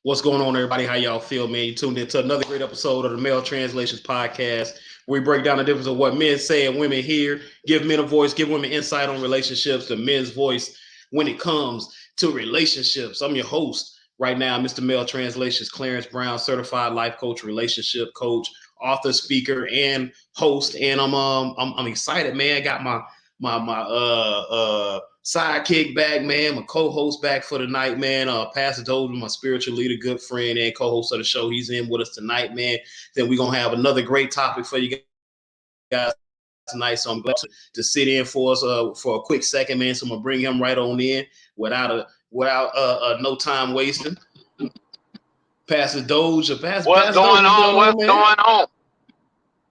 What's going on, everybody? How y'all feel, man? You tuned into another great episode of the Male Translations Podcast. We break down the difference of what men say and women hear, give men a voice, give women insight on relationships, the men's voice when it comes to relationships. I'm your host right now, Mr. Male Translations, Clarence Brown, certified life coach, relationship coach, author, speaker, and host. And I'm excited, man. I got my sidekick back, man, my co-host back for the night, man. Pastor Dozier, my spiritual leader, good friend, and co-host of the show. He's in with us tonight, man. Then we're gonna have another great topic for you guys tonight. So I'm glad to sit in for us for a quick second, man. So I'm gonna bring him right on in without no time wasting. Pastor Dozier, What's going on?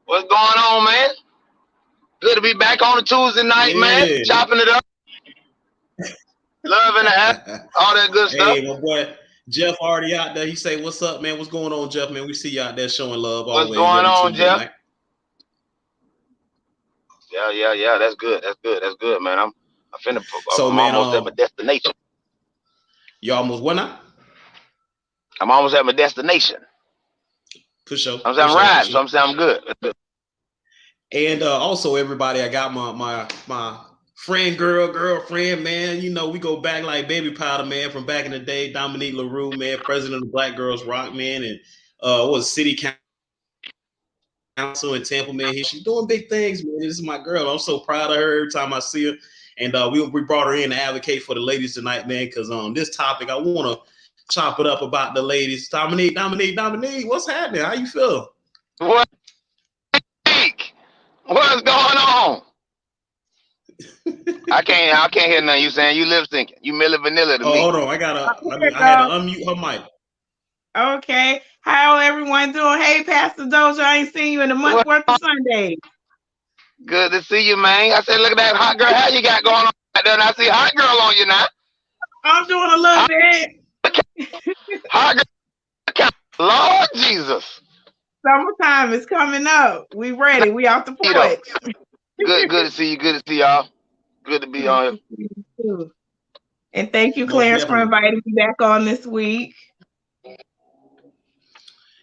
What's going on, man? Good to be back on a Tuesday night, man. Chopping it up. Love in the app. All that good stuff. Hey, my boy Jeff already out there. He say, "What's up, man? What's going on, Jeff? Man, we see you out there showing love always." What's going on, Jeff? Night. Yeah. That's good, man. I'm almost at my destination. You almost what now? I'm almost at my destination. For sure. I'm riding, so I'm saying I'm good. And also, everybody, I got my friend, girlfriend, man. You know, we go back like baby powder, man, from back in the day. Dominique LaRue, man, president of Black Girls Rock, man, and was city council in Tampa, man. She's doing big things, man. This is my girl. I'm so proud of her every time I see her. And we brought her in to advocate for the ladies tonight, man, because on this topic, I want to chop it up about the ladies. Dominique, what's happening? How you feel? What's going on? I can't hear nothing you saying. You lip syncing. You Milli Vanilla to me. Hold on, I had to unmute her mic. Okay. How everyone doing? Hey, Pastor Dozier, I ain't seen you in a month worth of Sundays. Good to see you, man. I said, look at that hot girl. How you got going on right there? And I see hot girl on you now. I'm doing a little bit. Hot girl. Lord Jesus. Summertime is coming up. We ready. We off the porch. Good to see you. Good to see y'all. Good to be on here. And thank you, Clarence, for inviting me back on this week.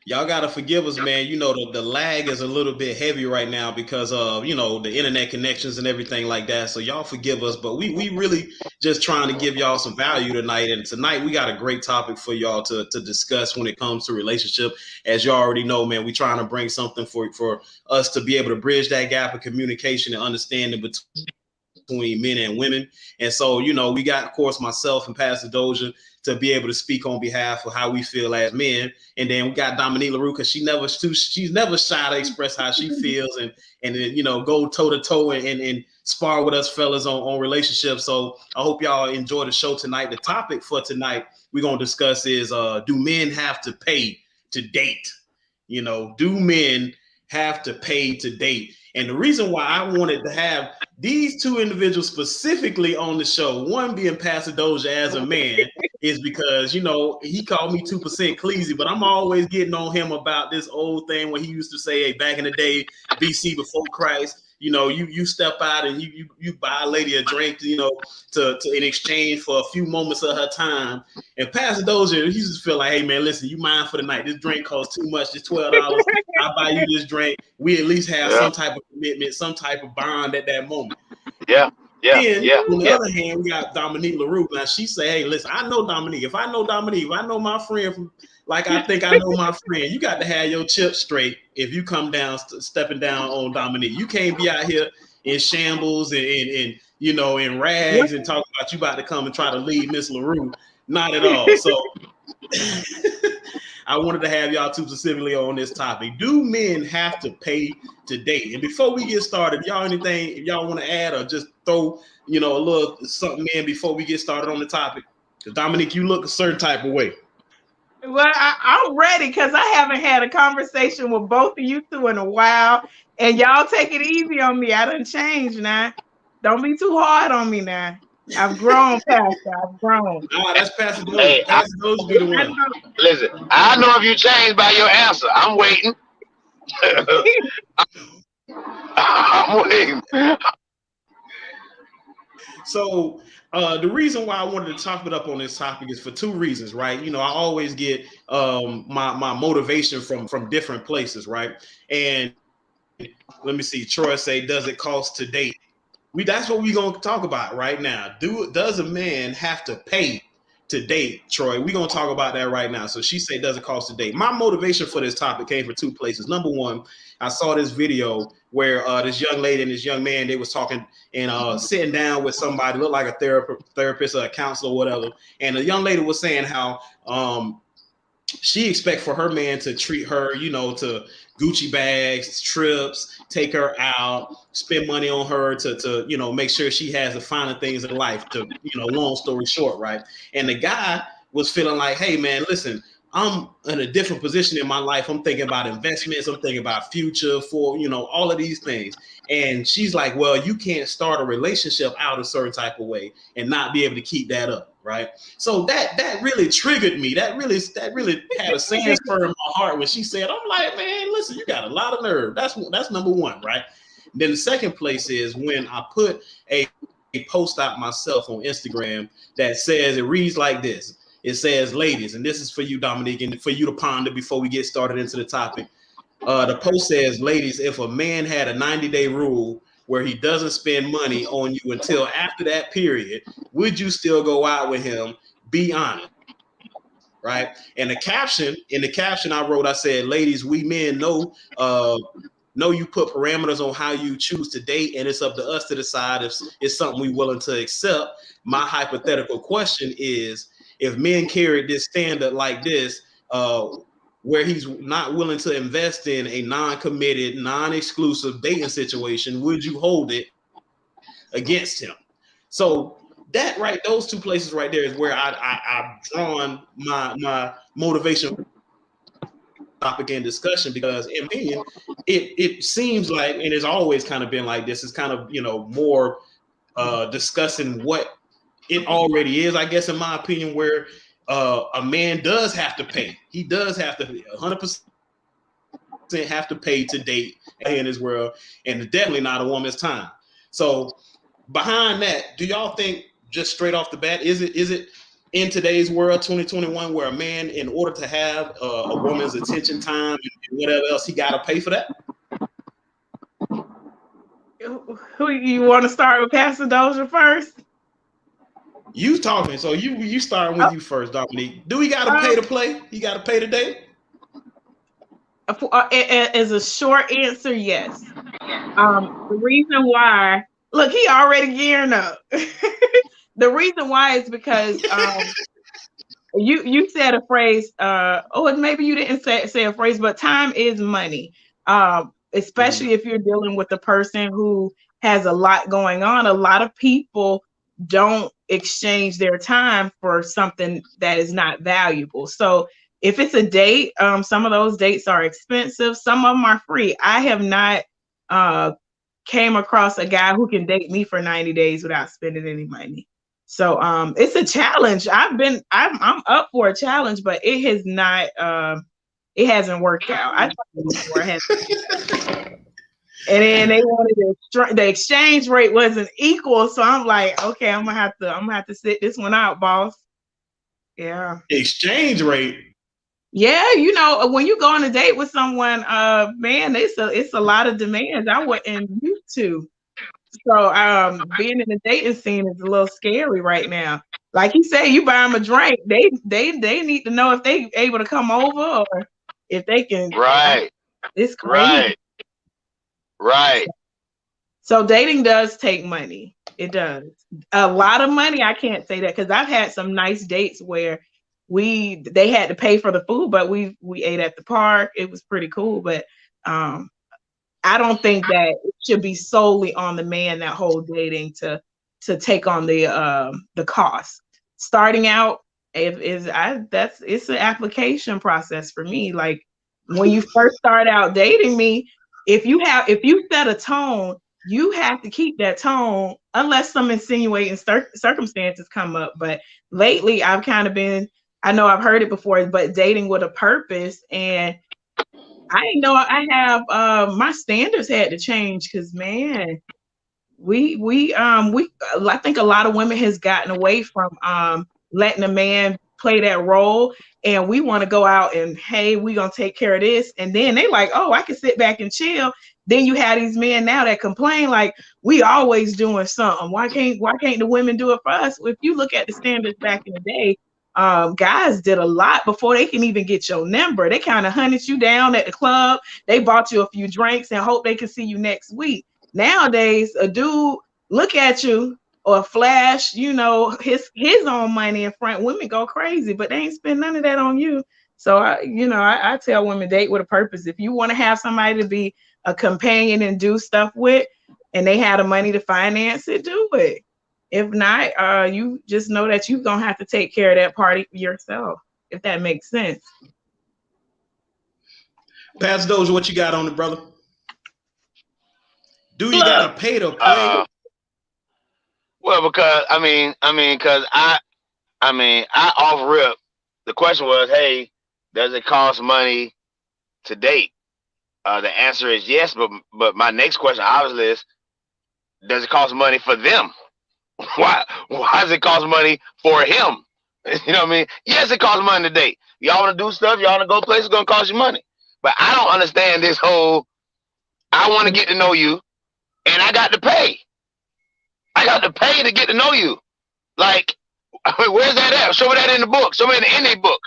Y'all gotta forgive us, man. You know, the lag is a little bit heavy right now because of, you know, the internet connections and everything like that. So y'all forgive us, but we really just trying to give y'all some value tonight. And tonight we got a great topic for y'all to discuss when it comes to relationship. As you already know, man, we trying to bring something for us to be able to bridge that gap of communication and understanding between men and women. And so, you know, we got, of course, myself and Pastor Dozier to be able to speak on behalf of how we feel as men. And then we got Dominique LaRue, because she's never shy to express how she feels and then, you know, go toe to toe and spar with us fellas on relationships. So I hope y'all enjoy the show tonight. The topic for tonight we're going to discuss is, do men have to pay to date? You know, do men have to pay to date? And the reason why I wanted to have these two individuals specifically on the show, one being Pastor Dozier as a man, is because, you know, he called me 2% Cleasy, but I'm always getting on him about this old thing when he used to say, hey, back in the day, BC before Christ, you know, you step out and you buy a lady a drink, you know, to in exchange for a few moments of her time. And Pastor Dozier, he just feel like, hey man, listen, you mine for the night. This drink costs too much. It's $12. I buy you this drink. We at least have some type of commitment, some type of bond at that moment. Yeah. On the other hand, we got Dominique LaRue. Now she say, hey, listen, I know Dominique. If I know Dominique, if I know my friend from like I think I know my friend, you got to have your chips straight if you come down, stepping down on Dominique. You can't be out here in shambles and you know, in rags and talk about you about to come and try to lead Miss LaRue. Not at all. So I wanted to have y'all two specifically on this topic. Do men have to pay to date? And before we get started, if y'all want to add or just throw, you know, a little something in before we get started on the topic? Because Dominique, you look a certain type of way. Well, I'm ready because I haven't had a conversation with both of you two in a while, and y'all take it easy on me. I done changed now. Don't be too hard on me now. I've grown, Pastor. I've grown. That's Pastor Dozier. Hey, Pastor Dozier be the one. Listen, I know if you change by your answer. I'm waiting. I'm waiting. So the reason why I wanted to top it up on this topic is for two reasons, right? You know, I always get my motivation from different places, right? And let me see. Troy say, "Does it cost to date?" That's what we're gonna talk about right now. Does a man have to pay to date, Troy? We're gonna talk about that right now. So she said, "Does it cost to date?" My motivation for this topic came from two places. Number one, I saw this video where this young lady and this young man, they was talking and sitting down with somebody, looked like a therapist or a counselor or whatever. And the young lady was saying how she expect for her man to treat her, you know, to Gucci bags, trips, take her out, spend money on her to you know, make sure she has the finer things in life. To, you know, long story short, right? And the guy was feeling like, hey man, listen, I'm in a different position in my life. I'm thinking about investments. I'm thinking about future, for, you know, all of these things. And she's like, well, you can't start a relationship out a certain type of way and not be able to keep that up, right? So that really triggered me. That really had a sand spur in my heart when she said, I'm like, man, listen, you got a lot of nerve. That's number one, right? Then the second place is when I put a post out myself on Instagram that says, it reads like this. It says, ladies, and this is for you, Dominique, and for you to ponder before we get started into the topic. The post says, ladies, if a man had a 90-day rule where he doesn't spend money on you until after that period, would you still go out with him? Be honest, right? And in the caption I wrote, I said, ladies, we men know you put parameters on how you choose to date, and it's up to us to decide if it's something we're willing to accept. My hypothetical question is, if men carried this standard like this, where he's not willing to invest in a non-committed, non-exclusive dating situation, would you hold it against him? So that right, those two places right there is where I've drawn my motivation topic and discussion, because in my opinion, it seems like, and it's always kind of been like this, it's kind of, you know, more discussing what it already is, I guess, in my opinion, where a man does have to pay. He does have to 100% have to pay to date in this world, and definitely not a woman's time. So behind that, do y'all think, just straight off the bat, is it in today's world, 2021, where a man, in order to have a woman's attention, time, and whatever else, he got to pay for that? Who you want to start with, Pastor Dozier first? You talking, so you starting with you first, Dominique. Do he got to pay to play? He got to pay to date? As a short answer, yes. The reason why, look, he already gearing up. The reason why is because you said a phrase, maybe you didn't say a phrase, but time is money. Especially if you're dealing with a person who has a lot going on. A lot of people don't exchange their time for something that is not valuable. So if it's a date, some of those dates are expensive. Some of them are free. I have not came across a guy who can date me for 90 days without spending any money. So it's a challenge. I'm up for a challenge, but it has not it hasn't worked out. I tried before, and then they wanted the exchange rate wasn't equal, so I'm like, okay, I'm gonna have to sit this one out, boss. Yeah. Exchange rate. Yeah, you know, when you go on a date with someone, man, it's a lot of demands I wasn't used to. So being in the dating scene is a little scary right now. Like he said, you buy them a drink, they need to know if they able to come over or if they can. Right. It's crazy. Right. So dating does take money. It does. A lot of money. I can't say that because I've had some nice dates where they had to pay for the food, but we ate at the park. It was pretty cool. But I don't think that it should be solely on the man, that whole dating to take on the cost. Starting out, it's an application process for me. Like when you first start out dating me, if you set a tone, you have to keep that tone unless some insinuating circumstances come up. But lately I've kind of been, I know I've heard it before, but dating with a purpose. And I know I have my standards had to change because, man, I think a lot of women has gotten away from letting a man play that role, and we want to go out and, hey, we gonna take care of this, and then they like, oh, I can sit back and chill. Then you have these men now that complain like, we always doing something. Why can't the women do it for us? If you look at the standards back in the day, guys did a lot before they can even get your number. They kind of hunted you down at the club. They bought you a few drinks and hope they can see you next week. Nowadays, a dude look at you or flash, his own money in front. Women go crazy, but they ain't spend none of that on you. So I tell women, date with a purpose. If you want to have somebody to be a companion and do stuff with, and they have the money to finance it, do it. If not, you just know that you're gonna have to take care of that party yourself, if that makes sense. Pastor Dozier, what you got on it, brother? Do you gotta pay to play? Well, because I off rip. The question was, hey, does it cost money to date? The answer is yes, but my next question obviously is, does it cost money for them? Why does it cost money for him? You know what I mean? Yes, it costs money to date. Y'all want to do stuff, y'all want to go places, it's gonna cost you money. But I don't understand this whole, I want to get to know you, and I got to pay. I got to pay to get to know you. Like, where's that at? Show me that in the book. Show me in the book.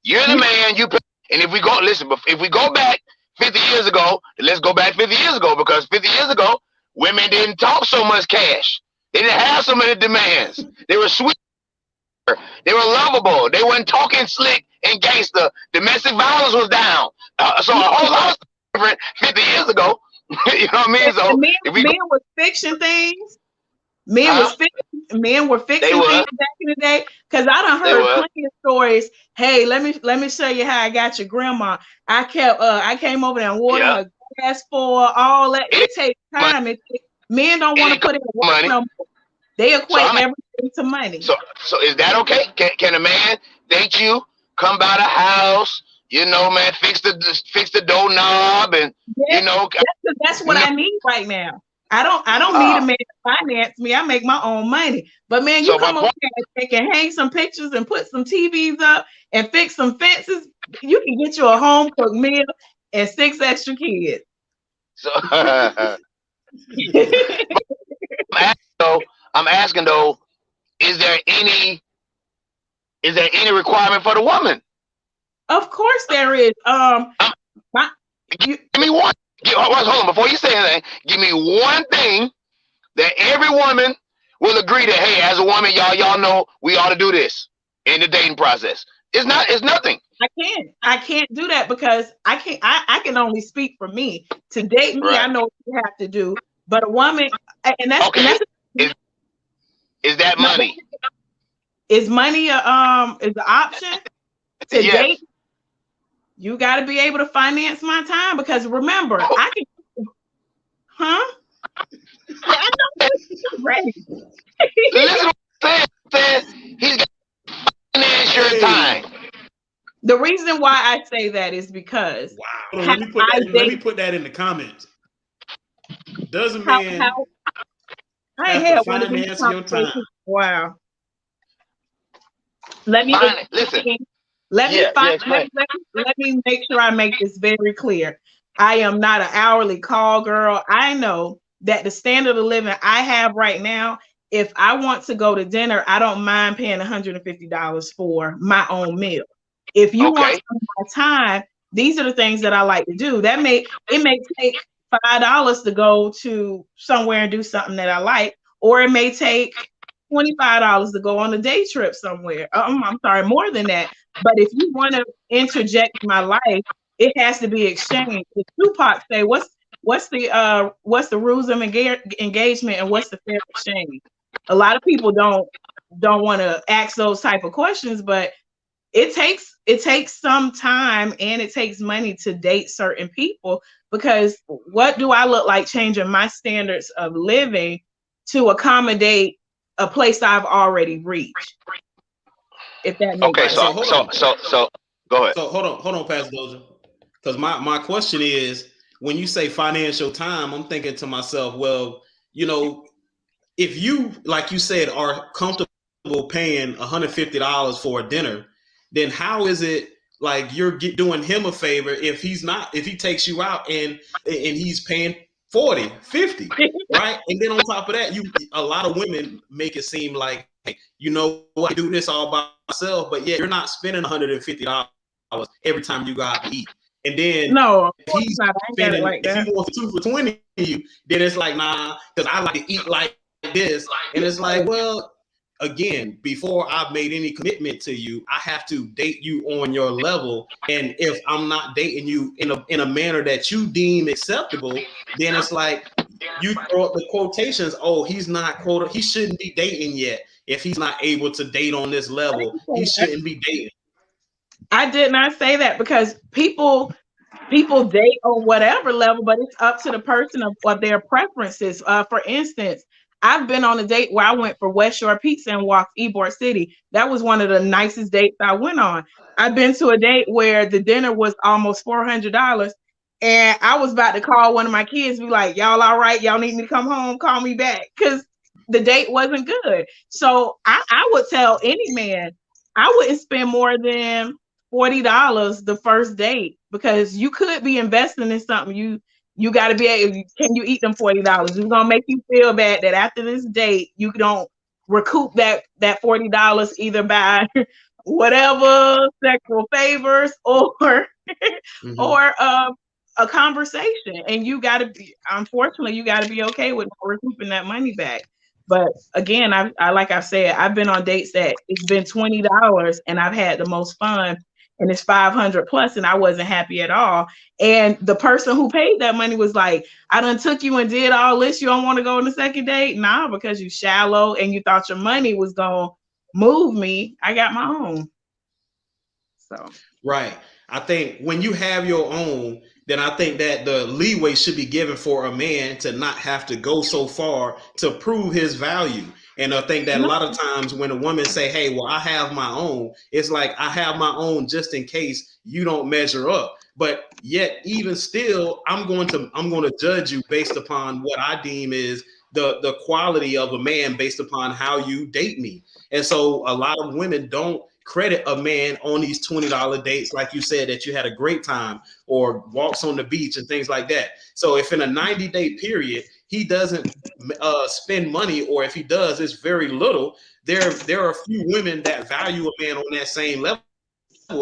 You're the man, you pay. And if we go back 50 years ago, let's go back 50 years ago, because 50 years ago, women didn't talk so much cash. They didn't have so many demands. They were sweet. They were lovable. They weren't talking slick and gangster. Domestic violence was down. So a whole lot of stuff different 50 years ago. You know what I mean? So men were fiction things. Men were fixing things back in the day. Because I done heard plenty of stories. Hey, let me show you how I got your grandma. I came over there and watered her grass for all that. It takes time. Men don't want to put in money. No, they equate everything to money. So is that okay? Can a man date you, come by the house, man, fix the doorknob, and that's what I need right now. I don't need a man to finance me. I make my own money. But man, you come over here and can hang some pictures and put some TVs up and fix some fences. You can get you a home cooked meal and 6 extra kids. So I'm asking though, is there any requirement for the woman? Of course there is. Give me one. Hold on, before you say anything, give me one thing that every woman will agree that, hey, as a woman, y'all know we ought to do this in the dating process. It's nothing. I can't do that because I can only speak for me. To date me, I know what you have to do. But a woman, and that's okay. Is that money? Is money is the option to date? You got to be able to finance my time, because remember, I can. Huh? I know you're ready. Listen what I'm saying. He's got to finance your time. The reason why I say that is because let me put that in the comments. Does a man have to finance your time? Wow. Let me make sure I make this very clear. I am not an hourly call girl. I know that the standard of living I have right now, if I want to go to dinner, I don't mind paying $150 for my own meal. If you want some more time, these are the things that I like to do. It may take $5 to go to somewhere and do something that I like, or it may take $25 to go on a day trip somewhere. I'm sorry, more than that. But if you want to interject my life, it has to be exchanged. The Tupac say, what's the rules of engagement and what's the fair exchange? A lot of people don't want to ask those type of questions, but it takes some time and it takes money to date certain people, because what do I look like changing my standards of living to accommodate a place I've already reached? If that makes sense. So go ahead. So hold on, Pastor Dozier. Because my question is, when you say financial time, I'm thinking to myself, well, if you, like you said, are comfortable paying $150 for a dinner, then how is it like you're doing him a favor if he's not, if he takes you out and he's paying 40, 50, right? And then on top of that, a lot of women make it seem like, hey, you know, I do this all by myself, but yeah, you're not spending $150 every time you go out to eat. And then no, if he's spending, like if he wants 2 for 20, then it's like, nah, because I like to eat like this. And it's like, well, again, before I've made any commitment to you, I have to date you on your level. And if I'm not dating you in a manner that you deem acceptable, then it's like you throw up the quotations, oh, he's not quoted, he shouldn't be dating yet. If he's not able to date on this level, he shouldn't be dating. I did not say that, because people date on whatever level, but it's up to the person of their preferences. For instance, I've been on a date where I went for West Shore Pizza and walked Ybor City. That was one of the nicest dates I went on. I've been to a date where the dinner was almost $400, and I was about to call one of my kids, be like, "Y'all all right? Y'all need me to come home? Call me back," because the date wasn't good. So I would tell any man, I wouldn't spend more than $40 the first date, because you could be investing in something. You got to be able, can you eat them $40? It's gonna make you feel bad that after this date you don't recoup that $40 either by whatever sexual favors or Mm-hmm. or a conversation, and you got to be, unfortunately, you got to be okay with recouping that money back. But again, I like I said, I've been on dates that it's been $20 and I've had the most fun, and it's 500 plus, and I wasn't happy at all. And the person who paid that money was like, "I done took you and did all this. You don't want to go on the second date?" Nah, because you shallow and you thought your money was gonna move me. I got my own. So right. I think when you have your own, then I think that the leeway should be given for a man to not have to go so far to prove his value. And I think that a lot of times when a woman say, "Hey, well, I have my own," it's like, I have my own just in case you don't measure up. But yet, even still, I'm going to judge you based upon what I deem is the quality of a man based upon how you date me. And so a lot of women don't credit a man on these $20 dates, like you said, that you had a great time, or walks on the beach and things like that. So if in a 90-day period he doesn't spend money, or if he does, it's very little, there are a few women that value a man on that same level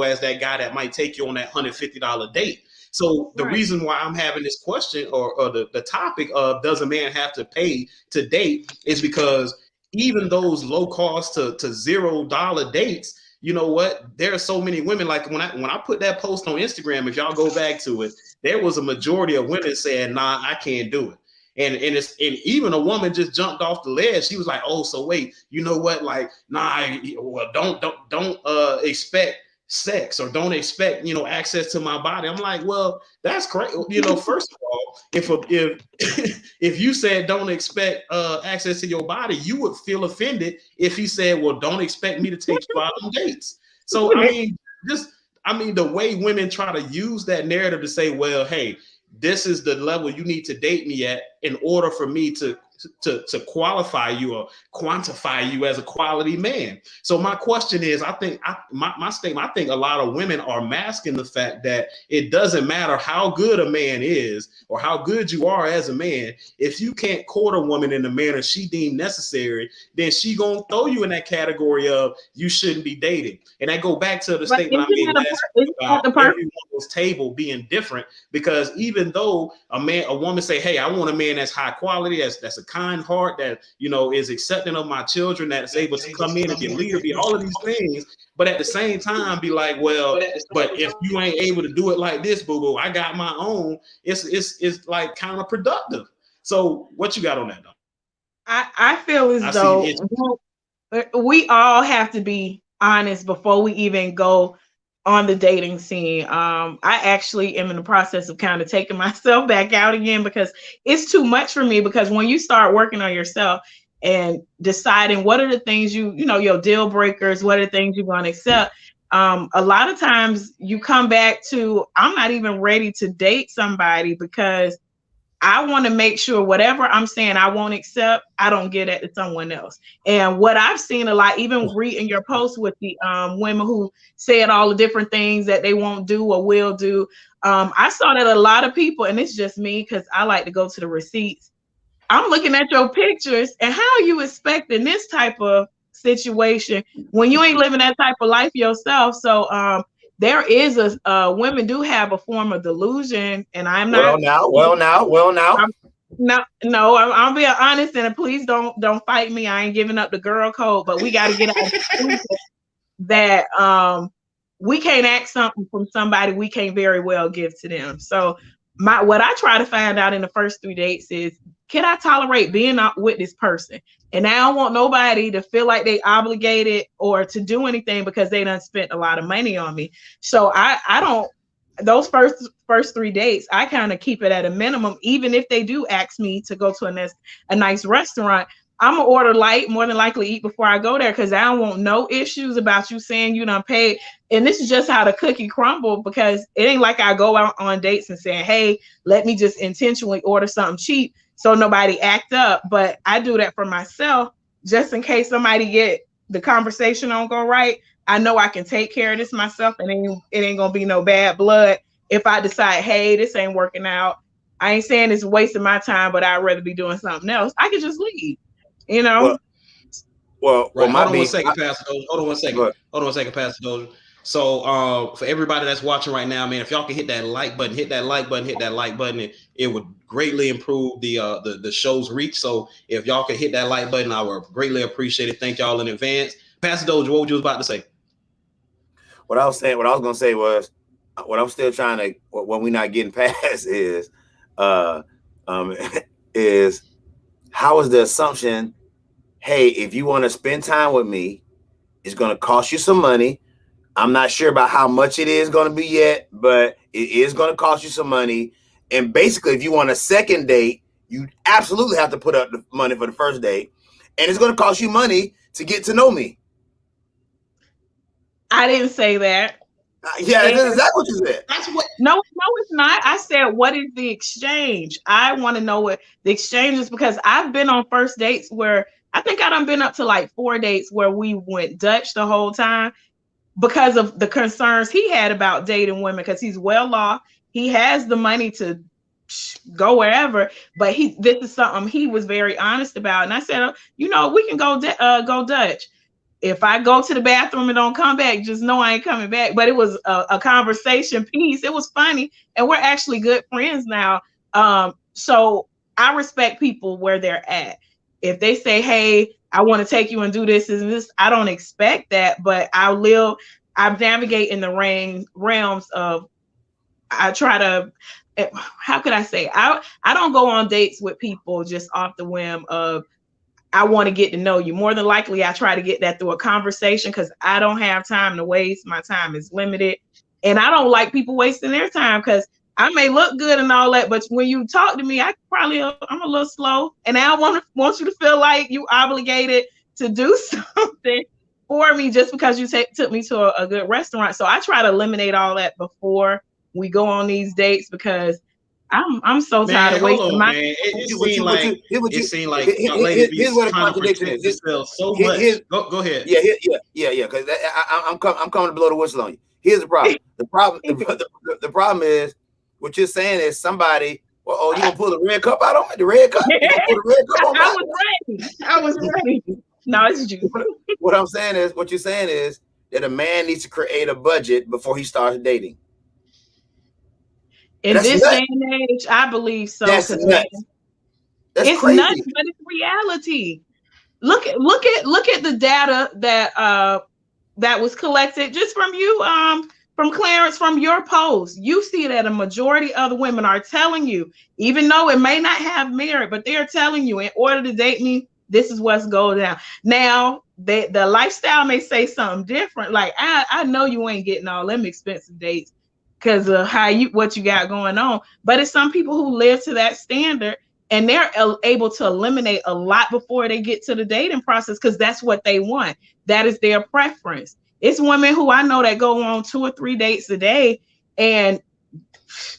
as that guy that might take you on that $150 date. So the reason why I'm having this question, or the topic of does a man have to pay to date, is because even those low cost to $0 dates, you know what? There are so many women. Like when I put that post on Instagram, if y'all go back to it, there was a majority of women saying, "Nah, I can't do it." And even a woman just jumped off the ledge. She was like, "Oh, so wait, you know what? Like, nah, well, don't expect sex, or don't expect, access to my body." I'm like, well, that's crazy. First of all, if you said don't expect access to your body, you would feel offended if he said, well, don't expect me to take you out on dates. So I mean, the way women try to use that narrative to say, well, hey, this is the level you need to date me at in order for me to qualify you or quantify you as a quality man. So my question is, I think my statement, I think a lot of women are masking the fact that it doesn't matter how good a man is or how good you are as a man. If you can't court a woman in the manner she deemed necessary, then she gonna throw you in that category of you shouldn't be dating. And I go back to the statement I made last week about everyone's table being different, because even though a woman say, hey, I want a man that's high quality, that's a kind heart, that is accepting of my children, that's able to come in and be a leader, be all of these things, but at the same time be like, well, but if you ain't able to do it like this, boo-boo, I got my own, it's like counterproductive. So what you got on that though? I feel as though we all have to be honest before we even go on the dating scene. I actually am in the process of kind of taking myself back out again, because it's too much for me. Because when you start working on yourself and deciding what are the things your deal breakers, what are the things you're going to accept, a lot of times you come back to, I'm not even ready to date somebody because I want to make sure whatever I'm saying I won't accept, I don't get it to someone else. And what I've seen a lot, even reading your post with the women who said all the different things that they won't do or will do, I saw that a lot of people, and it's just me because I like to go to the receipts. I'm looking at your pictures, and how are you expecting this type of situation when you ain't living that type of life yourself? So there is women do have a form of delusion, and I'm not. Well now. No, I'm being honest, and please don't fight me. I ain't giving up the girl code, but we got to get out that we can't ask something from somebody we can't very well give to them. So what I try to find out in the first 3 dates is, can I tolerate being out with this person? And I don't want nobody to feel like they obligated or to do anything because they done spent a lot of money on me. So I don't, those first 3 dates, I kind of keep it at a minimum. Even if they do ask me to go to a nice restaurant, I'm gonna order light, more than likely eat before I go there, because I don't want no issues about you saying you done paid. And this is just how the cookie crumble, because it ain't like I go out on dates and saying, hey, let me just intentionally order something cheap so nobody act up. But I do that for myself, just in case somebody get the conversation don't go right. I know I can take care of this myself, and it ain't gonna be no bad blood if I decide, hey, this ain't working out. I ain't saying it's wasting my time, but I'd rather be doing something else. I could just leave. You know. Well, right. Hold on one second, Pastor Dozier. Hold on one second, Pastor Dozier. So, for everybody that's watching right now, man, if y'all can hit that like button, it would greatly improve the show's reach. So, if y'all can hit that like button, I would greatly appreciate it. Thank y'all in advance. Pastor Dozier, what were you about to say? What I was going to say was, what I'm still trying to, what we're not getting past is how is the assumption, hey, if you want to spend time with me, it's going to cost you some money. I'm not sure about how much it is going to be yet, but it is going to cost you some money. And basically, if you want a second date, you absolutely have to put up the money for the first date. And it's going to cost you money to get to know me. I didn't say that. Yeah, that's exactly what you said. No, it's not. I said, what is the exchange? I want to know what the exchange is, because I've been on first dates where I think I done been up to like 4 dates where we went Dutch the whole time because of the concerns he had about dating women, because he's well off. He has the money to go wherever, but this is something he was very honest about. And I said, we can go Dutch. If I go to the bathroom and don't come back, just know I ain't coming back. But it was a conversation piece. It was funny. And we're actually good friends now. So I respect people where they're at. If they say, hey, I want to take you and do this and this, I don't expect that. But I navigate in the realms of, I try to, how could I say? I don't go on dates with people just off the whim of, I want to get to know you. More than likely, I try to get that through a conversation, because I don't have time to waste. My time is limited. And I don't like people wasting their time, because I may look good and all that, but when you talk to me, I'm a little slow. And I want you to feel like you obligated to do something for me just because you took me to a good restaurant. So I try to eliminate all that before we go on these dates, because I'm so tired of wasting my time. It seemed like young ladies be trying to protect themselves so much. Go ahead. Yeah. Because I'm coming to blow the whistle on you. Here's the problem. The problem is, what you're saying is somebody. Well, you gonna pull the red cup out on me? The red cup? You gonna pull the red cup on me? I was ready. No, it's you. What you're saying is that a man needs to create a budget before he starts dating. In this day and age, I believe so. That's nuts. It's crazy. Nuts, but it's reality. Look at the data that was collected just from you, from Clarence, from your post. You see that a majority of the women are telling you, even though it may not have merit, but they're telling you, in order to date me, this is what's going down. Now, the lifestyle may say something different. Like, I know you ain't getting all them expensive dates because of what you got going on. But it's some people who live to that standard, and they're able to eliminate a lot before they get to the dating process, because that's what they want. That is their preference. It's women who I know that go on 2 or 3 dates a day, and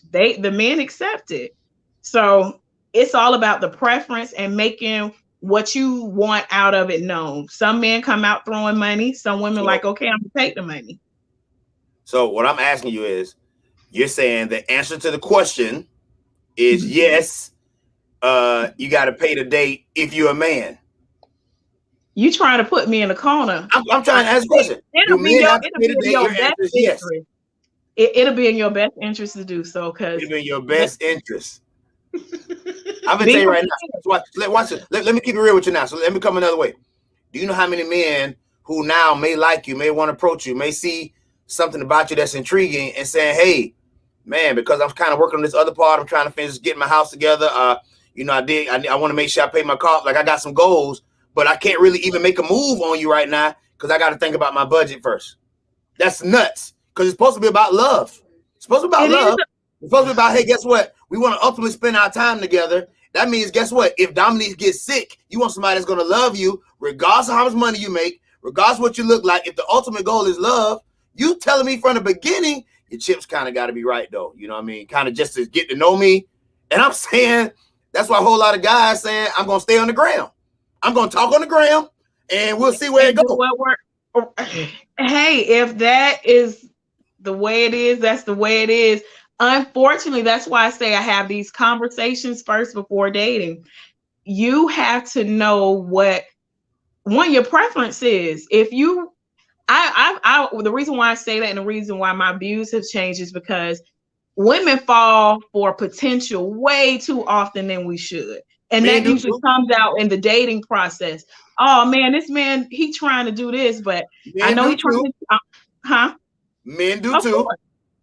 the men accept it. So it's all about the preference and making what you want out of it known. Some men come out throwing money. Some women like, okay, I'm gonna take the money. So what I'm asking you is, you're saying the answer to the question is yes. You got to pay the date if you're a man. You trying to put me in a corner? I'm trying to ask a question. It'll be in your best interest? Yes. It'll be in your best interest to do so, because it'll be in your best interest. I'm gonna tell you right now. Watch it. Let me keep it real with you now. So let me come another way. Do you know how many men who now may like you, may want to approach you, may see something about you that's intriguing and saying, hey, man, because I'm kind of working on this other part, I'm trying to finish getting my house together. You know, I want to make sure I pay my car. Like, I got some goals, but I can't really even make a move on you right now because I got to think about my budget first. That's nuts, because it's supposed to be about love. It's supposed to be about love. It's supposed to be about, hey, guess what? We want to ultimately spend our time together. That means, guess what? If Dominique gets sick, you want somebody that's going to love you, regardless of how much money you make, regardless of what you look like. If the ultimate goal is love, you telling me from the beginning, your chips kind of got to be right, though. You know what I mean? Kind of just to get to know me. And I'm saying, that's why a whole lot of guys saying, I'm going to stay on the gram. I'm going to talk on the gram, and we'll see where it goes. Hey, if that is the way it is, that's the way it is. Unfortunately, that's why I say I have these conversations first before dating. You have to know what your preference is. If you, the reason why I say that and the reason why my views have changed is because women fall for potential way too often than we should. And that usually comes out in the dating process. Oh man, this man, he trying to do this, but I know he's trying to, Men do too.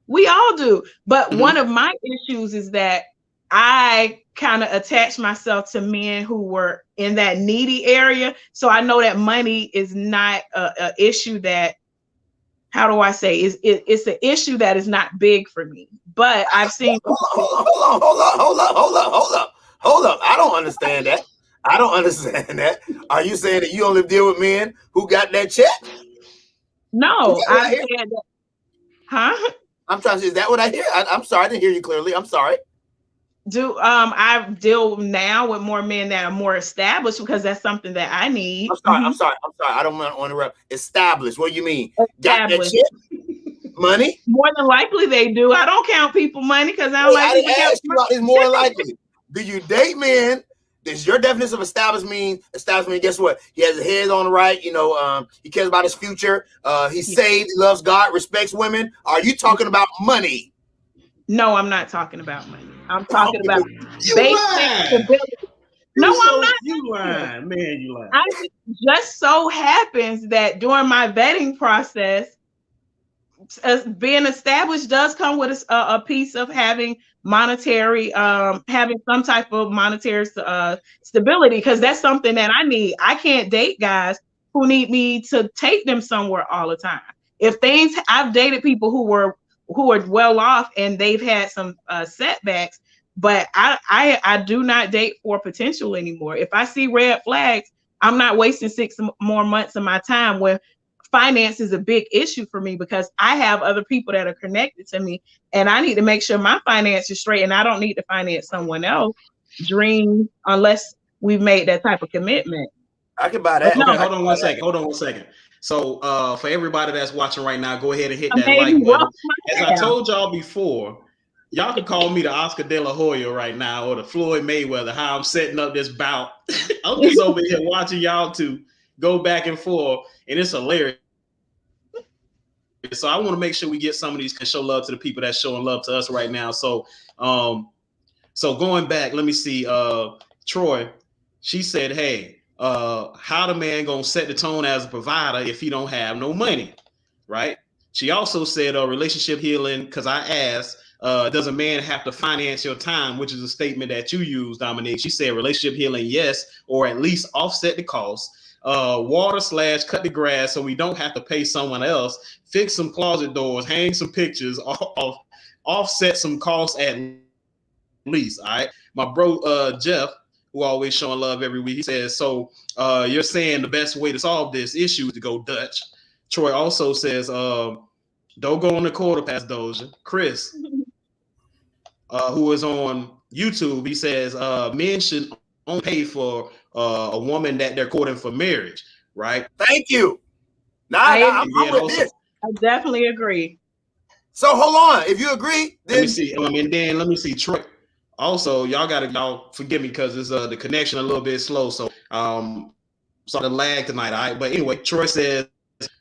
We all do. But one of my issues is that I kind of attach myself to men who were in that needy area. So I know that money is not a issue that, how do I say, it's an issue that is not big for me. But I've seen. Hold up. I don't understand that. Are you saying that you only deal with men who got that check? No, I said that. Huh? I'm trying to say, is that what I hear? I'm sorry, I didn't hear you clearly. I'm sorry. I deal now with more men that are more established because that's something that I need. I'm sorry. I don't want to interrupt. Established. What do you mean? Got that shit? Money? More than likely they do. I don't count people money because I don't like people ask you about, it's more than likely. Do you date men? Does your definition of establishment, guess what? He has his head on the right, you know, he cares about his future, he's saved, he loves God, respects women. Are you talking about money? No, I'm not talking about money. I'm talking about basic stability. No, I'm not. You lying, man. You lying. It just so happens that during my vetting process, being established does come with a piece of having monetary, having some type of monetary stability, because that's something that I need. I can't date guys who need me to take them somewhere all the time. I've dated people who are well off and they've had some setbacks, but I do not date for potential anymore. If I see red flags, I'm not wasting 6 more months of my time where finance is a big issue for me, because I have other people that are connected to me and I need to make sure my finance is straight, and I don't need to finance someone else's dream unless we've made that type of commitment. I can buy that. Okay, hold on one second. So for everybody that's watching right now, go ahead and hit that like button. As I told y'all before, y'all can call me the Oscar De La Hoya right now, or the Floyd Mayweather, how I'm setting up this bout. I'm just over here watching y'all two go back and forth, and it's hilarious. So I want to make sure we get some of these and show love to the people that's showing love to us right now. So going back, let me see. Troy, she said, hey, how the man gonna set the tone as a provider if he don't have no money, right? She also said relationship healing, because I asked, does a man have to finance your time, which is a statement that you use, Dominique. She said relationship healing, yes, or at least offset the cost. Water / cut the grass so we don't have to pay someone else, fix some closet doors, hang some pictures, offset some costs at least. All right. My bro Jeff, who always showing love every week, he says, so you're saying the best way to solve this issue is to go Dutch. Troy also says, don't go on the quarter past Dozier. Chris, who is on YouTube. He says men should only pay for a woman that they're courting for marriage, right? Thank you. I I'm with this. I definitely agree. So hold on. If you agree, then let me see. And then let me see. Troy. Also, y'all forgive me because it's the connection a little bit slow. So saw the lag tonight. All right. But anyway, Troy says,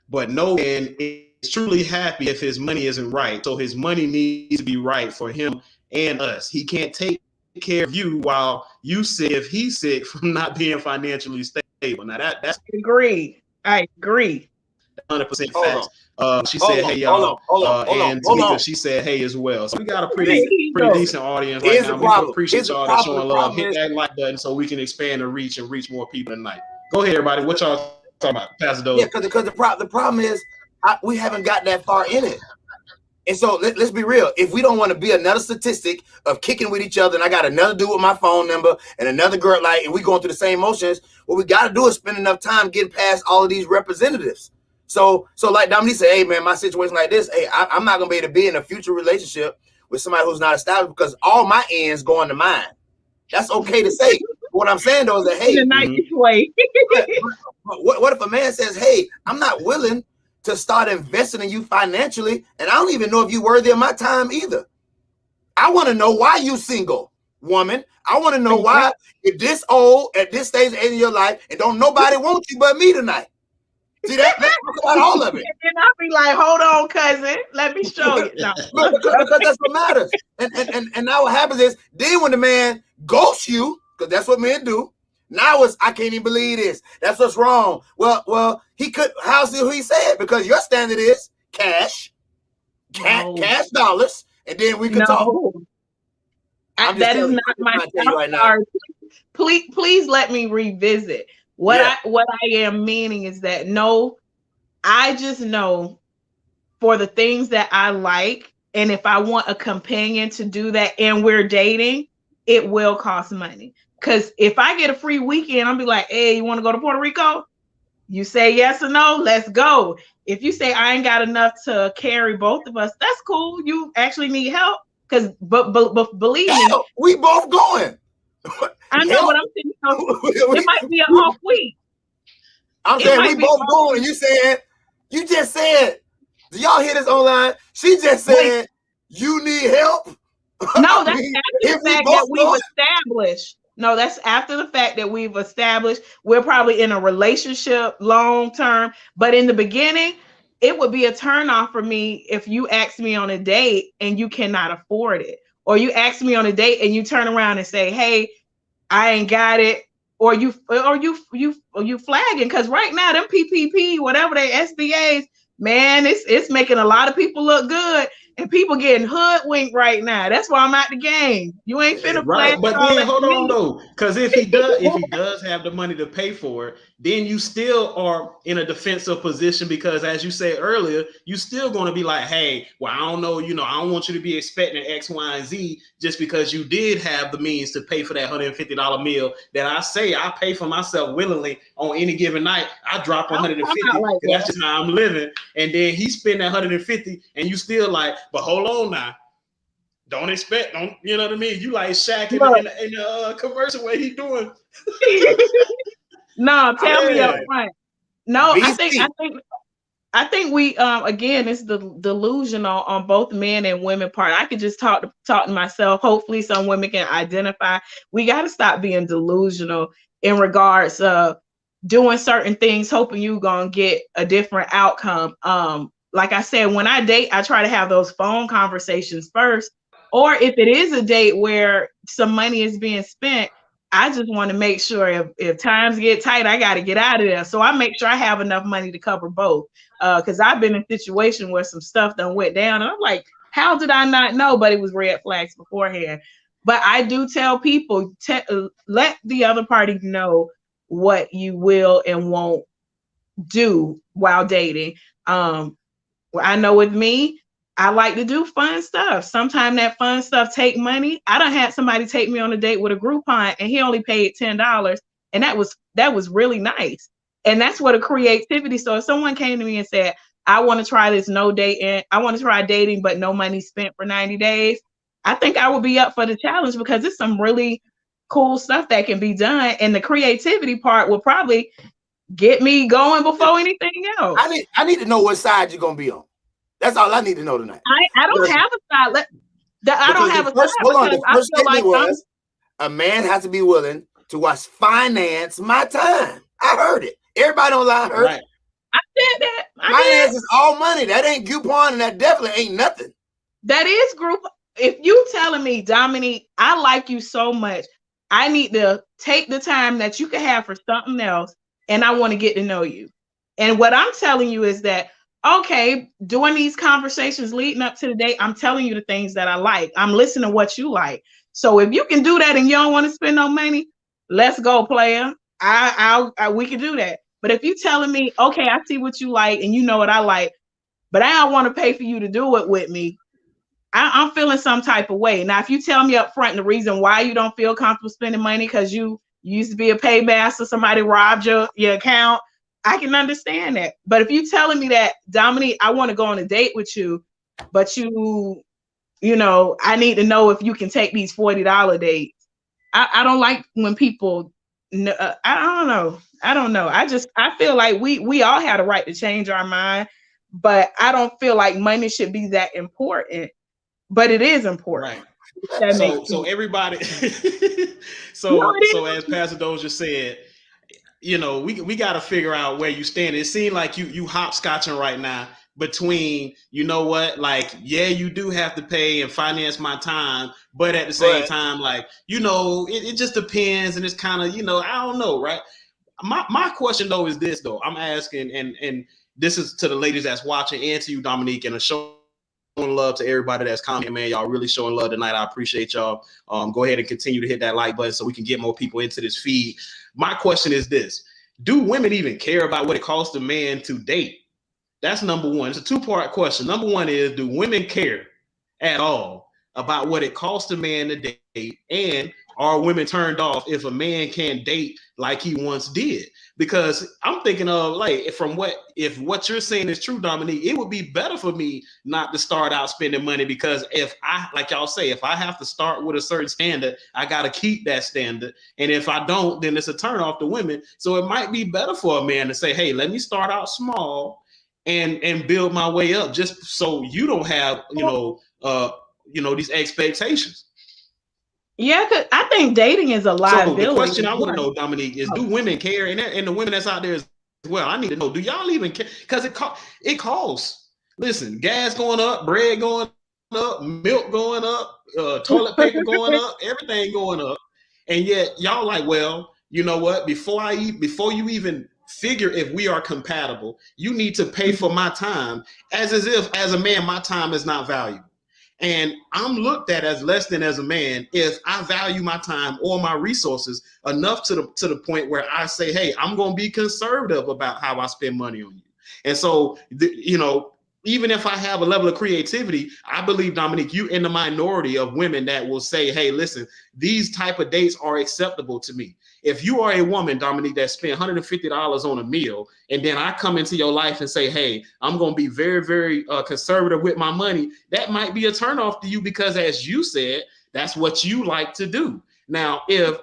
but no man is truly happy if his money isn't right. So his money needs to be right for him and us. He can't take care of you while you sick if he's sick from not being financially stable. Now that's I agree. 100% facts. She said, "Hey y'all," and Tamika, she said, "Hey" as well. So we got a pretty decent audience right now. We appreciate y'all that's showing love. Hit that like button so we can expand and reach more people tonight. Go ahead, everybody. What y'all talking about? Pastor Dozier. Yeah, because the problem is we haven't got that far in it. And so let's be real. If we don't want to be another statistic of kicking with each other, and I got another dude with my phone number and another girl, like, and we going through the same motions, what we got to do is spend enough time getting past all of these representatives. So like Dominique said, hey man, my situation like this, hey, I'm not gonna be able to be in a future relationship with somebody who's not established because all my ends go into mine. That's okay to say. What I'm saying though is that, hey, in a nice way. what if a man says, hey, I'm not willing to start investing in you financially, and I don't even know if you're worthy of my time either. I want to know why you single, woman. I want to know why you're this old at this stage in your life and don't nobody want you but me tonight. See that? Let's talk about all of it. And I'll be like, hold on, cousin. Let me show you. No. because that's what matters. And now what happens is, then when the man ghosts you, because that's what men do, now it's, I can't even believe this. That's what's wrong. Well, he could, how's who he said? Because your standard is cash dollars, and then we can talk. That is not my right now. Please let me revisit. What I am meaning is that no, I just know for the things that I like, and if I want a companion to do that and we're dating, it will cost money. Because if I get a free weekend, I'll be like, hey, you want to go to Puerto Rico? You say yes or no, let's go. If you say I ain't got enough to carry both of us, that's cool. You actually need help. Because but believe me, we both going. I know what I'm saying. It might be an off week. I'm saying we both going. You just said, do y'all hear this online? She just said, you need help. No, that's after the fact that we've established. No, that's after the fact that we've established we're probably in a relationship long term. But in the beginning, it would be a turnoff for me if you ask me on a date and you cannot afford it. Or you ask me on a date and you turn around and say, hey, I ain't got it, or you flagging, because right now them PPP, whatever they SBAs, man, it's making a lot of people look good, and people getting hoodwinked right now. That's why I'm out the game. You ain't finna right. But then hold on though, because if he does have the money to pay for it, then you still are in a defensive position, because as you said earlier, you still going to be like, hey, well, I don't know, I don't want you to be expecting X, Y, and Z just because you did have the means to pay for that $150 meal that I say I pay for myself willingly on any given night. I drop 150 because that's just how I'm living. And then he spend that 150 and you still like, but hold on now. You know what I mean? You like Shaq in the commercial way he doing. No, tell me up front. No, I think we again, it's the delusion on both men and women part. I could just talk to myself. Hopefully some women can identify. We got to stop being delusional in regards of doing certain things, hoping you gonna get a different outcome. Like I said, when I date, I try to have those phone conversations first. Or if it is a date where some money is being spent, I just want to make sure if times get tight, I got to get out of there. So I make sure I have enough money to cover both. Because I've been in a situation where some stuff done went down. And I'm like, how did I not know? But it was red flags beforehand. But I do tell people, let the other party know what you will and won't do while dating. I know with me, I like to do fun stuff. Sometimes that fun stuff take money. I done had somebody take me on a date with a Groupon and he only paid $10. And that was really nice. And that's what a creativity. So if someone came to me and said, I want to try this no date and I want to try dating, but no money spent for 90 days. I think I would be up for the challenge because it's some really cool stuff that can be done. And the creativity part will probably get me going before anything else. I need to know what side you're gonna be on. That's all I need to know tonight. I don't have a side. I don't have a side because I feel like was a man has to be willing to finance my time. I heard it. Everybody online heard it. I said that. Finance is all money. That ain't Groupon, and that definitely ain't nothing. That is group. If you telling me, Dominique, I like you so much, I need to take the time that you can have for something else, and I want to get to know you. And what I'm telling you is that, okay, doing these conversations leading up to the date, I'm telling you the things that I like. I'm listening to what you like. So if you can do that and you don't want to spend no money, let's go, player. We can do that. But if you telling me, okay, I see what you like and you know what I like, but I don't want to pay for you to do it with me, I'm feeling some type of way. Now, if you tell me up front the reason why you don't feel comfortable spending money because you used to be a paymaster, somebody robbed your account, I can understand that. But if you telling me that, Dominique, I want to go on a date with you, but you know, I need to know if you can take these $40 dates. I don't like when people, I don't know. I feel like we all had a right to change our mind, but I don't feel like money should be that important. But it is important. Right. So everybody, so as Pastor Dozier said, you know, we got to figure out where you stand. It seems like you hopscotching right now between, you know what, like, yeah, you do have to pay and finance my time, but at the same time, like, you know, it just depends, and it's kind of, you know, I don't know, right? My question though is this though. I'm asking, and this is to the ladies that's watching and to you, Dominique, and a show. Love to everybody that's commenting, man. Y'all really showing love tonight. I appreciate y'all. Go ahead and continue to hit that like button so we can get more people into this feed. My question is this: do women even care about what it costs a man to date? That's number one. It's a two-part question. Number one is, do women care at all about what it costs a man to date? And are women turned off if a man can't date like he once did? Because I'm thinking of, like, if what you're saying is true, Dominique, it would be better for me not to start out spending money, because if I, like y'all say, if I have to start with a certain standard, I got to keep that standard. And if I don't, then it's a turn off to women. So it might be better for a man to say, hey, let me start out small and build my way up, just so you don't have, these expectations. Yeah, because I think dating is a liability. So the question I want to know, Dominique, is do women care? And the women that's out there as well, I need to know, do y'all even care? Because it costs. Listen, gas going up, bread going up, milk going up, toilet paper going up, everything going up. And yet y'all like, well, you know what? Before you even figure if we are compatible, you need to pay for my time, as if as a man, my time is not valuable. And I'm looked at as less than as a man if I value my time or my resources enough to the point where I say, hey, I'm going to be conservative about how I spend money on you. And so, even if I have a level of creativity, I believe, Dominique, you in the minority of women that will say, hey, listen, these type of dates are acceptable to me. If you are a woman, Dominique, that spent $150 on a meal, and then I come into your life and say, hey, I'm going to be very, very conservative with my money, that might be a turnoff to you, because as you said, that's what you like to do. Now, if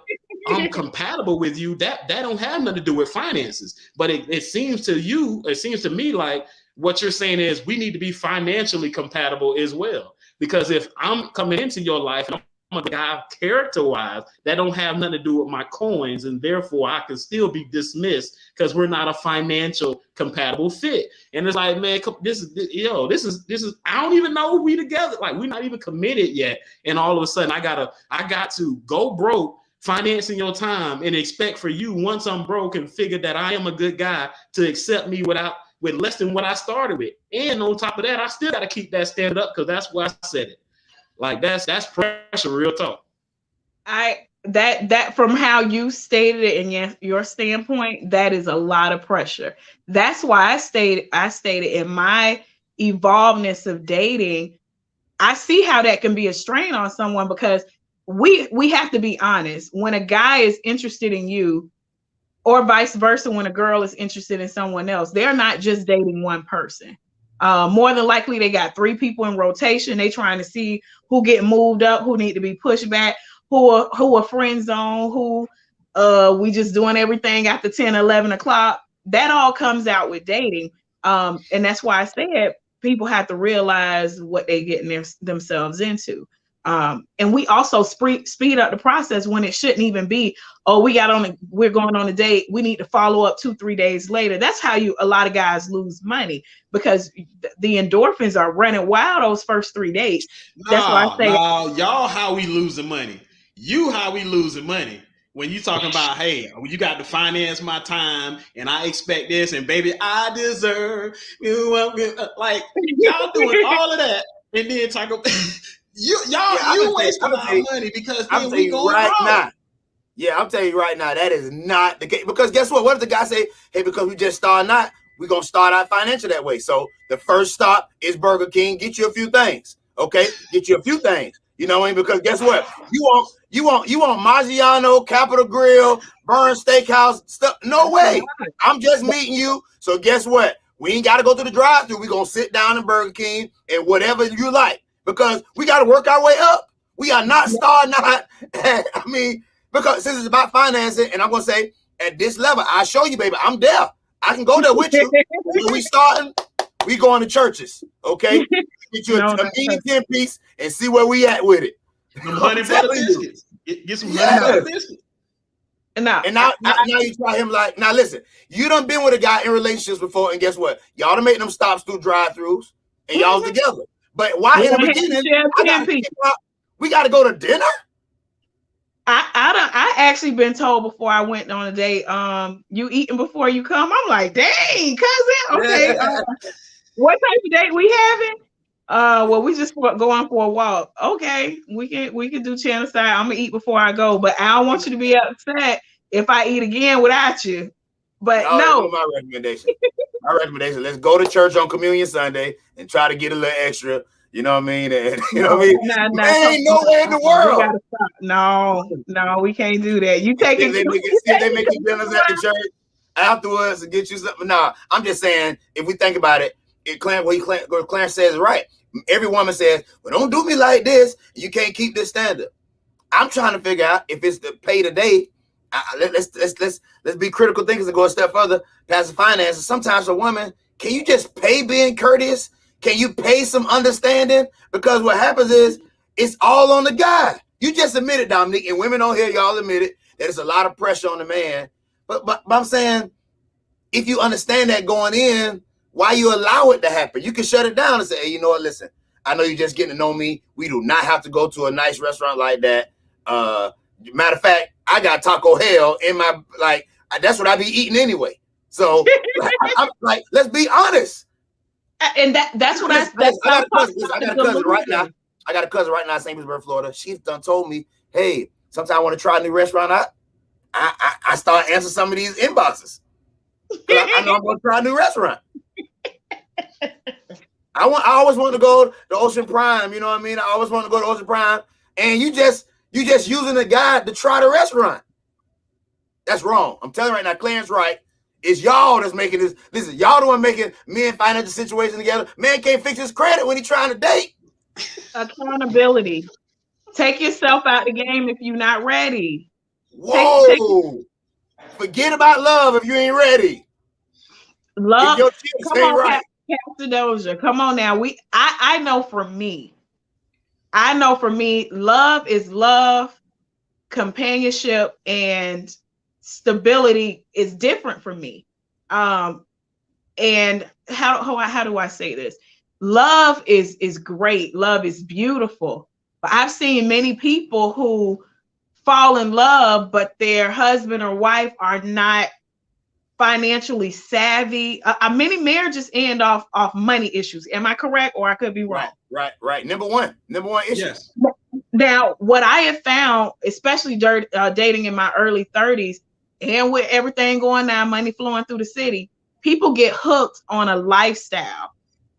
I'm compatible with you, that don't have nothing to do with finances. But it seems to me like what you're saying is we need to be financially compatible as well. Because if I'm coming into your life and I'm a guy character-wise, that don't have nothing to do with my coins, and therefore I can still be dismissed because we're not a financial compatible fit. And it's like, man, this is I don't even know we together. Like, we're not even committed yet. And all of a sudden I got to go broke financing your time and expect for you, once I'm broke and figure that I am a good guy, to accept me with less than what I started with. And on top of that, I still got to keep that standard up, because that's why I said it. Like, that's pressure, real talk. That from how you stated it and your standpoint, that is a lot of pressure. That's why I stated in my evolvedness of dating, I see how that can be a strain on someone, because we have to be honest. When a guy is interested in you, or vice versa, when a girl is interested in someone else, they're not just dating one person. More than likely, they got 3 people in rotation. They trying to see who get moved up, who need to be pushed back, who are friend zone, who we just doing everything after 10, 11 o'clock. That all comes out with dating. And that's why I said people have to realize what they getting themselves into. And we also speed up the process when it shouldn't even be, oh, we're going on a date, we need to follow up 2-3 days later. That's how a lot of guys lose money, because the endorphins are running wild those first 3 days. That's why I say, y'all, how we losing money? How we losing money? When you talking about, hey, you got to finance my time, and I expect this, and baby, I deserve you. Like, y'all doing all of that, and then talk about you wasting our money because then we going right broke. now. Yeah, I'm telling you right now, that is not the case. Because guess what? What if the guy say, hey, because we just started out, we're gonna start out financial that way. So the first stop is Burger King. Get you a few things, okay? Get you a few things. You know what I mean? Because guess what? You want Maggiano, Capitol Grill, Burn Steakhouse stuff. No way. I'm just meeting you. So guess what? We ain't got to go to the drive-thru. We're gonna sit down in Burger King and whatever you like, because we got to work our way up. We are not starting out. I mean, because since it's about financing, and I'm gonna say at this level, I show you, baby, I'm there. I can go there with you. When we starting, we going to churches, okay? Get you a mini 10-piece and see where we at with it. Some honey butter biscuits. Get some honey butter biscuits. And now you try him like, now listen, you done been with a guy in relationships before, and guess what? Y'all done made them stops through drive-thrus, and y'all together. But why in the beginning, we got to go to dinner? I actually been told before I went on a date, you eating before you come. I'm like, dang, cousin. Okay. What type of date we having? Well, we just going for a walk. Okay, we can do channel side. I'm gonna eat before I go, but I don't want you to be upset if I eat again without you. But no. My recommendation. Let's go to church on Communion Sunday and try to get a little extra. You know what I mean? And, you know what I mean? There ain't no way in the world. We gotta stop. No, we can't do that. You take it. They make you dinners at the church afterwards and get you something. Nah, I'm just saying, if we think about it, Clarence says right. Every woman says, well, don't do me like this. You can't keep this standard. I'm trying to figure out if it's the pay today. Let's be critical thinkers and go a step further past the finances. Sometimes a woman, can you just pay being courteous? Can you pay some understanding? Because what happens is it's all on the guy. You just admit it, Dominique, and women on here, y'all admit it, that it's a lot of pressure on the man. But I'm saying, if you understand that going in, why you allow it to happen? You can shut it down and say, hey, you know what? Listen, I know you're just getting to know me. We do not have to go to a nice restaurant like that. Matter of fact, I got Taco Hell in my, like, that's what I be eating anyway. So I'm like, let's be honest. And that's what I got a cousin right now. I got a cousin right now in St. Petersburg, Florida. She's done told me, hey, sometimes I want to try a new restaurant out. I start answering some of these inboxes. I know I'm going to try a new restaurant. I always want to go to Ocean Prime. You know what I mean? I always want to go to Ocean Prime. And you just using a guy to try the restaurant. That's wrong. I'm telling you right now, Clarence right. It's y'all that's making this. Listen, y'all the one making men financial situation together. Man can't fix his credit when he's trying to date. Accountability. Take yourself out the game if you're not ready. Whoa. Forget about love if you ain't ready. Love. Your chips ain't right. Pastor Dozier, come on now. I know for me, love is love, companionship, and stability is different for me. And how do I say this? Love is great. Love is beautiful. But I've seen many people who fall in love, but their husband or wife are not financially savvy. Many marriages end off money issues. Am I correct, or I could be wrong? Right. Number one issue. Yes. Now, what I have found, especially dating in my early 30s, and with everything going on, money flowing through the city, people get hooked on a lifestyle,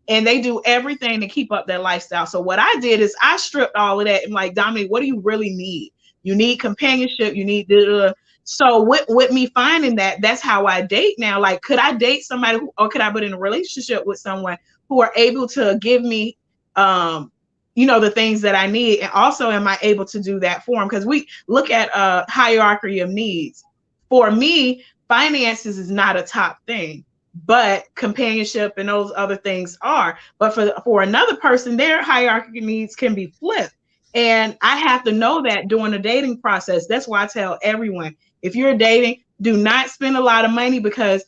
and they do everything to keep up that lifestyle. So what I did is I stripped all of that and like, Dominique, what do you really need? You need companionship. You need So with me finding that, that's how I date now. Like, could I date somebody or could I be in a relationship with someone who are able to give me, the things that I need? And also, am I able to do that for them? Because we look at a hierarchy of needs. For me, finances is not a top thing, but companionship and those other things are. But for another person, their hierarchy needs can be flipped. And I have to know that during the dating process. That's why I tell everyone, if you're dating, do not spend a lot of money, because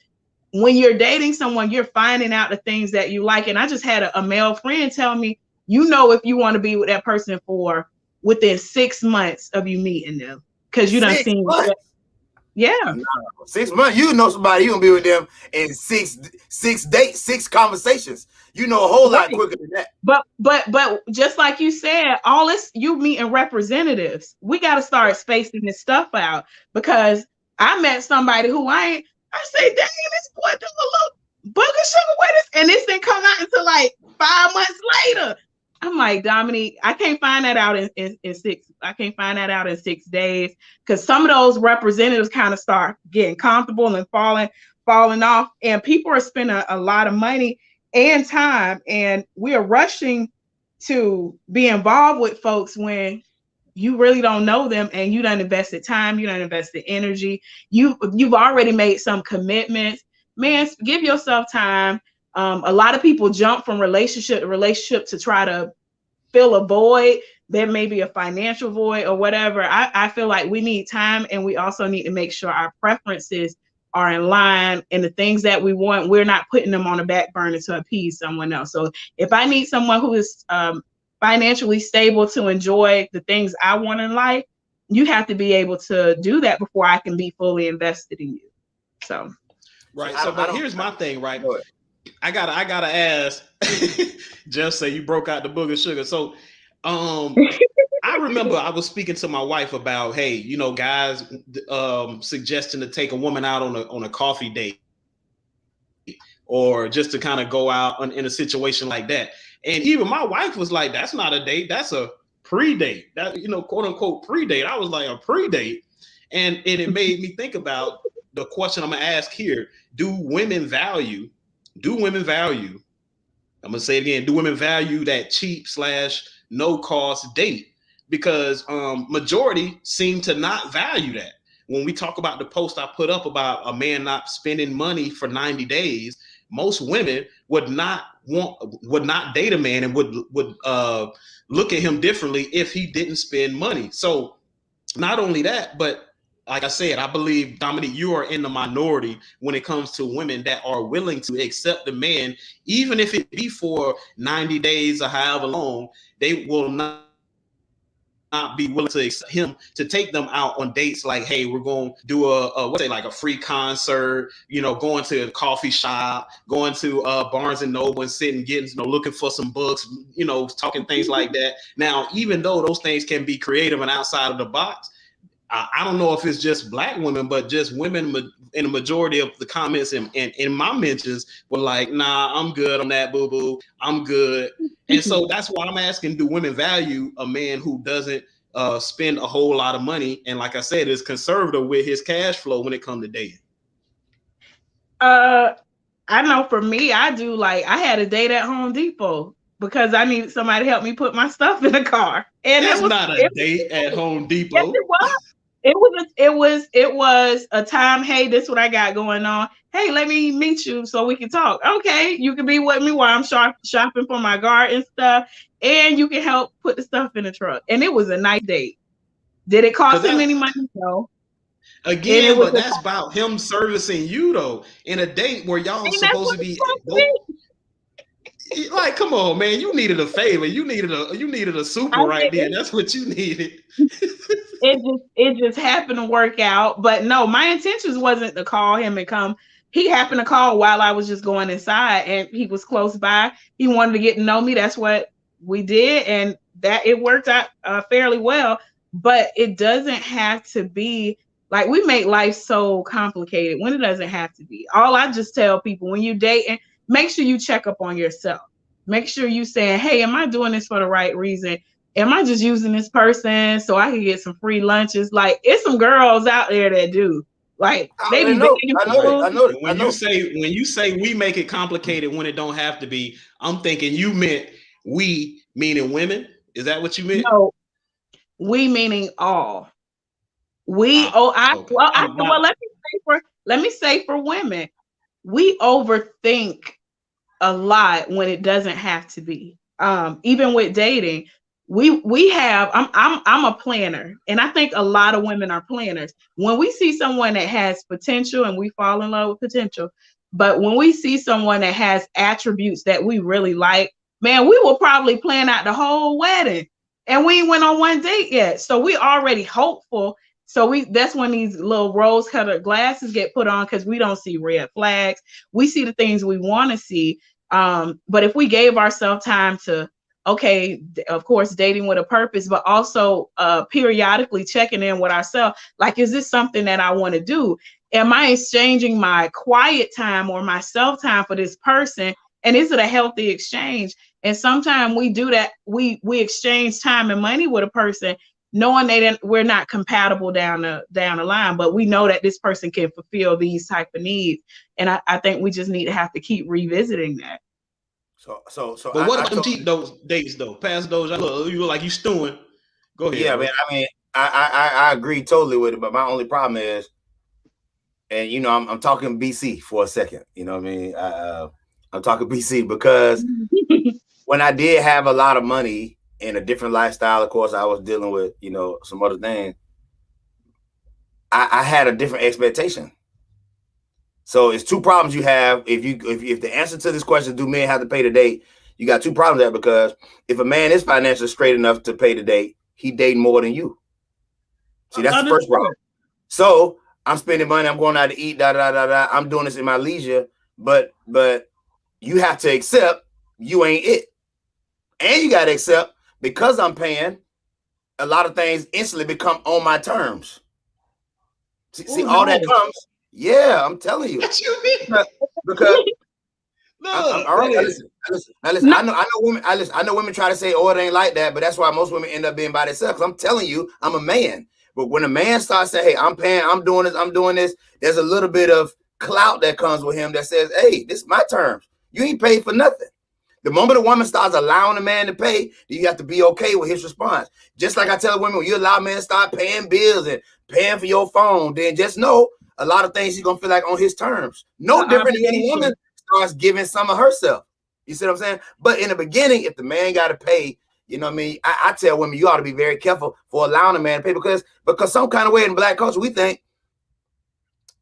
when you're dating someone, you're finding out the things that you like. And I just had a male friend tell me, if you want to be with that person for within 6 months of you meeting them, because you done seen. Yeah. No, 6 months, you know somebody, you gonna be with them in six dates, 6 conversations. You know a whole lot quicker than that. But just like you said, all this, you meeting representatives. We got to start spacing this stuff out, because I met somebody who I say, dang, this boy do a little booger sugar with this, and this didn't come out until like 5 months later. I'm like, Dominique, I can't find that out in 6. I can't find that out in 6 days, because some of those representatives kind of start getting comfortable and falling off, and people are spending a lot of money and time, and we are rushing to be involved with folks when you really don't know them, and you done invested time, you done invested energy, you've already made some commitments. Man, give yourself time. A lot of people jump from relationship to relationship to try to fill a void. There may be a financial void or whatever. I feel like we need time, and we also need to make sure our preferences are in line, and the things that we want, we're not putting them on the back burner to appease someone else. So if I need someone who is financially stable to enjoy the things I want in life, you have to be able to do that before I can be fully invested in you. So right. So but here's my thing, right? I gotta ask. Jeff say you broke out the booger sugar. So I remember I was speaking to my wife about, hey, guys suggesting to take a woman out on a coffee date, or just to kind of go out in a situation like that. And even my wife was like, that's not a date, that's a pre-date. That, quote unquote pre-date. I was like, a pre-date. And it made me think about the question I'm gonna ask here. Do women value, I'm gonna say it again, do women value that cheap / no cost date? Because majority seem to not value that. When we talk about the post I put up about a man not spending money for 90 days, most women would not date a man and would look at him differently if he didn't spend money. So not only that, but like I said, I believe, Dominique, you are in the minority when it comes to women that are willing to accept a man, even if it be for 90 days or however long. They will not be willing to accept him to take them out on dates like, hey, we're going to do a free concert, going to a coffee shop, going to Barnes and Noble and sitting, getting, looking for some books, talking things like that. Now, even though those things can be creative and outside of the box, I don't know if it's just Black women, but just women in the majority of the comments and in my mentions were like, nah, I'm good on that, boo-boo. I'm good. And so that's why I'm asking, do women value a man who doesn't spend a whole lot of money? And like I said, is conservative with his cash flow when it comes to dating? I know for me, I do. Like, I had a date at Home Depot because I needed somebody to help me put my stuff in the car. And that's not a date at Home Depot. Yes, it was. It was a time. Hey, this is what I got going on. Hey, let me meet you so we can talk. Okay, you can be with me while I'm shopping for my garden stuff, and you can help put the stuff in the truck. And it was a nice date. Did it cost him any money? No. Again, but that's about him servicing you though. In a date where y'all supposed to be. Like, come on, man! You needed a favor. You needed a super right there. That's what you needed. It just happened to work out. But no, my intentions wasn't to call him and come. He happened to call while I was just going inside, and he was close by. He wanted to get to know me. That's what we did, and that it worked out fairly well. But it doesn't have to be like, we make life so complicated when it doesn't have to be. All I just tell people, when you dating, make sure you check up on yourself. Make sure you saying, hey, am I doing this for the right reason? Am I just using this person so I can get some free lunches? Like, it's some girls out there that do. Like I they be know. begging I for know food. it. I know it. I When know. you say we make it complicated when it don't have to be, I'm thinking you meant we, meaning women. Is that what you meant? No, we meaning all. We Ah, okay. well let me say for women, we overthink a lot when it doesn't have to be. Even with dating, we have I'm a planner, and I think a lot of women are planners. When we see someone that has potential and we fall in love with potential, but when we see someone that has attributes that we really like, man, we will probably plan out the whole wedding, and we ain't went on one date yet. So we already hopeful. So that's when these little rose-colored glasses get put on because we don't see red flags. We see the things we want to see. But if we gave ourselves time to, okay, of course, dating with a purpose, but also periodically checking in with ourselves, like, is this something that I want to do? Am I exchanging my quiet time or my self time for this person? And is it a healthy exchange? And sometimes we do that. We exchange time and money with a person, knowing that we're not compatible down the line, but we know that this person can fulfill these type of needs. And I think we just need to have to keep revisiting that. So But what I about them totally, cheat those dates though? Past those, you look like you stewing. Go ahead, yeah, bro. man. I mean, I agree totally with it, but my only problem is, and you know, I'm talking BC for a second. You know what I mean? I'm talking BC because when I did have a lot of money and a different lifestyle, of course, I was dealing with, you know, some other things. I had a different expectation. So it's two problems you have. If the answer to this question, do men have to pay the date? You got two problems there, because if a man is financially straight enough to pay the date, he dating more than you. See, that's the first problem. So I'm spending money, I'm going out to eat, I'm doing this in my leisure, but you have to accept you ain't it. And you gotta accept, because I'm paying, a lot of things instantly become on my terms. See, all that comes. Yeah, I'm telling you. What you mean? Because I'm Look, all right. go ahead. Now listen. I know women. I know women try to say, "Oh, it ain't like that," but that's why most women end up being by themselves. I'm telling you, I'm a man. But when a man starts saying, "Hey, I'm paying, I'm doing this," there's a little bit of clout that comes with him that says, "Hey, this is my terms. You ain't paid for nothing." The moment a woman starts allowing a man to pay, you have to be okay with his response. Just like I tell women, when you allow men to start paying bills and paying for your phone, then just know a lot of things he's gonna feel like on his terms. No different than when a woman starts giving some of herself. You see what I'm saying? But in the beginning, if the man got to pay, you know what I mean? I tell women, you ought to be very careful for allowing a man to pay, because some kind of way in black culture, we think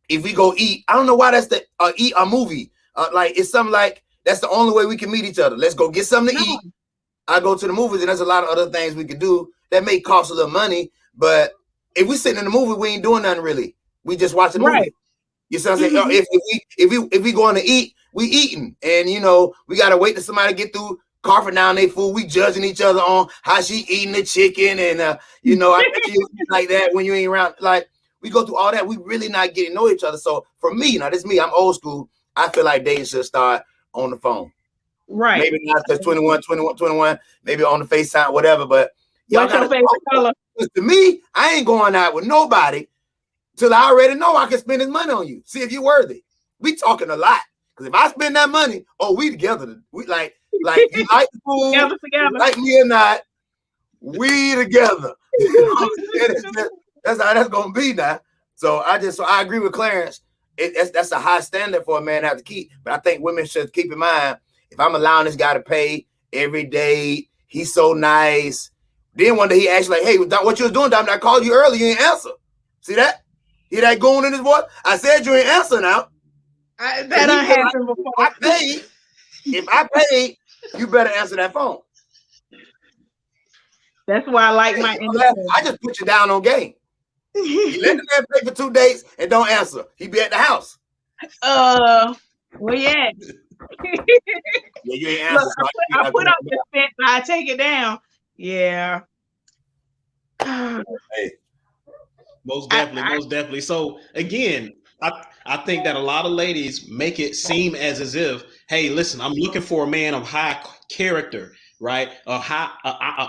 if we go eat, I don't know why that's the eat a movie. Like it's something like that's the only way we can meet each other. Let's go get something to eat. I go to the movies, and there's a lot of other things we could do that may cost a little money. But if we sitting in the movie, we ain't doing nothing really. We just watching the movie. You see what I'm saying? Mm-hmm. If we going to eat, we eating, and you know we gotta wait till somebody get through carpet down their food. We judging each other on how she eating the chicken, and you know I bet you like that when you ain't around. Like we go through all that. We really not getting to know each other. So for me, now this is me. I'm old school. I feel like dating should start on the phone. Right. Maybe not because 21, maybe on the FaceTime, whatever. But what's your favorite color? To me, I ain't going out with nobody till I already know I can spend his money on you. See if you're worthy. We talking a lot. Because if I spend that money, we together. We like you like the food, together. You like me or not, we together. That's how that's gonna be now. So I agree with Clarence. That's a high standard for a man to have to keep. But I think women should keep in mind, if I'm allowing this guy to pay every day, he's so nice. Then one day he asked like, "Hey, what you was doing, Dom? I called you earlier, you ain't answer." See that? Hear that going in his voice? I said you ain't answer now. That done happened before. If I paid, you better answer that phone. That's why I like my independence. I just put you down on game. You let the man pay for 2 days and don't answer. He be at the house. Where you at? Yeah, you ain't answer. Look, I put up the fence, I take it down. Yeah. Hey. Most definitely. So again, I think that a lot of ladies make it seem as if, hey, listen, I'm looking for a man of high character. right? A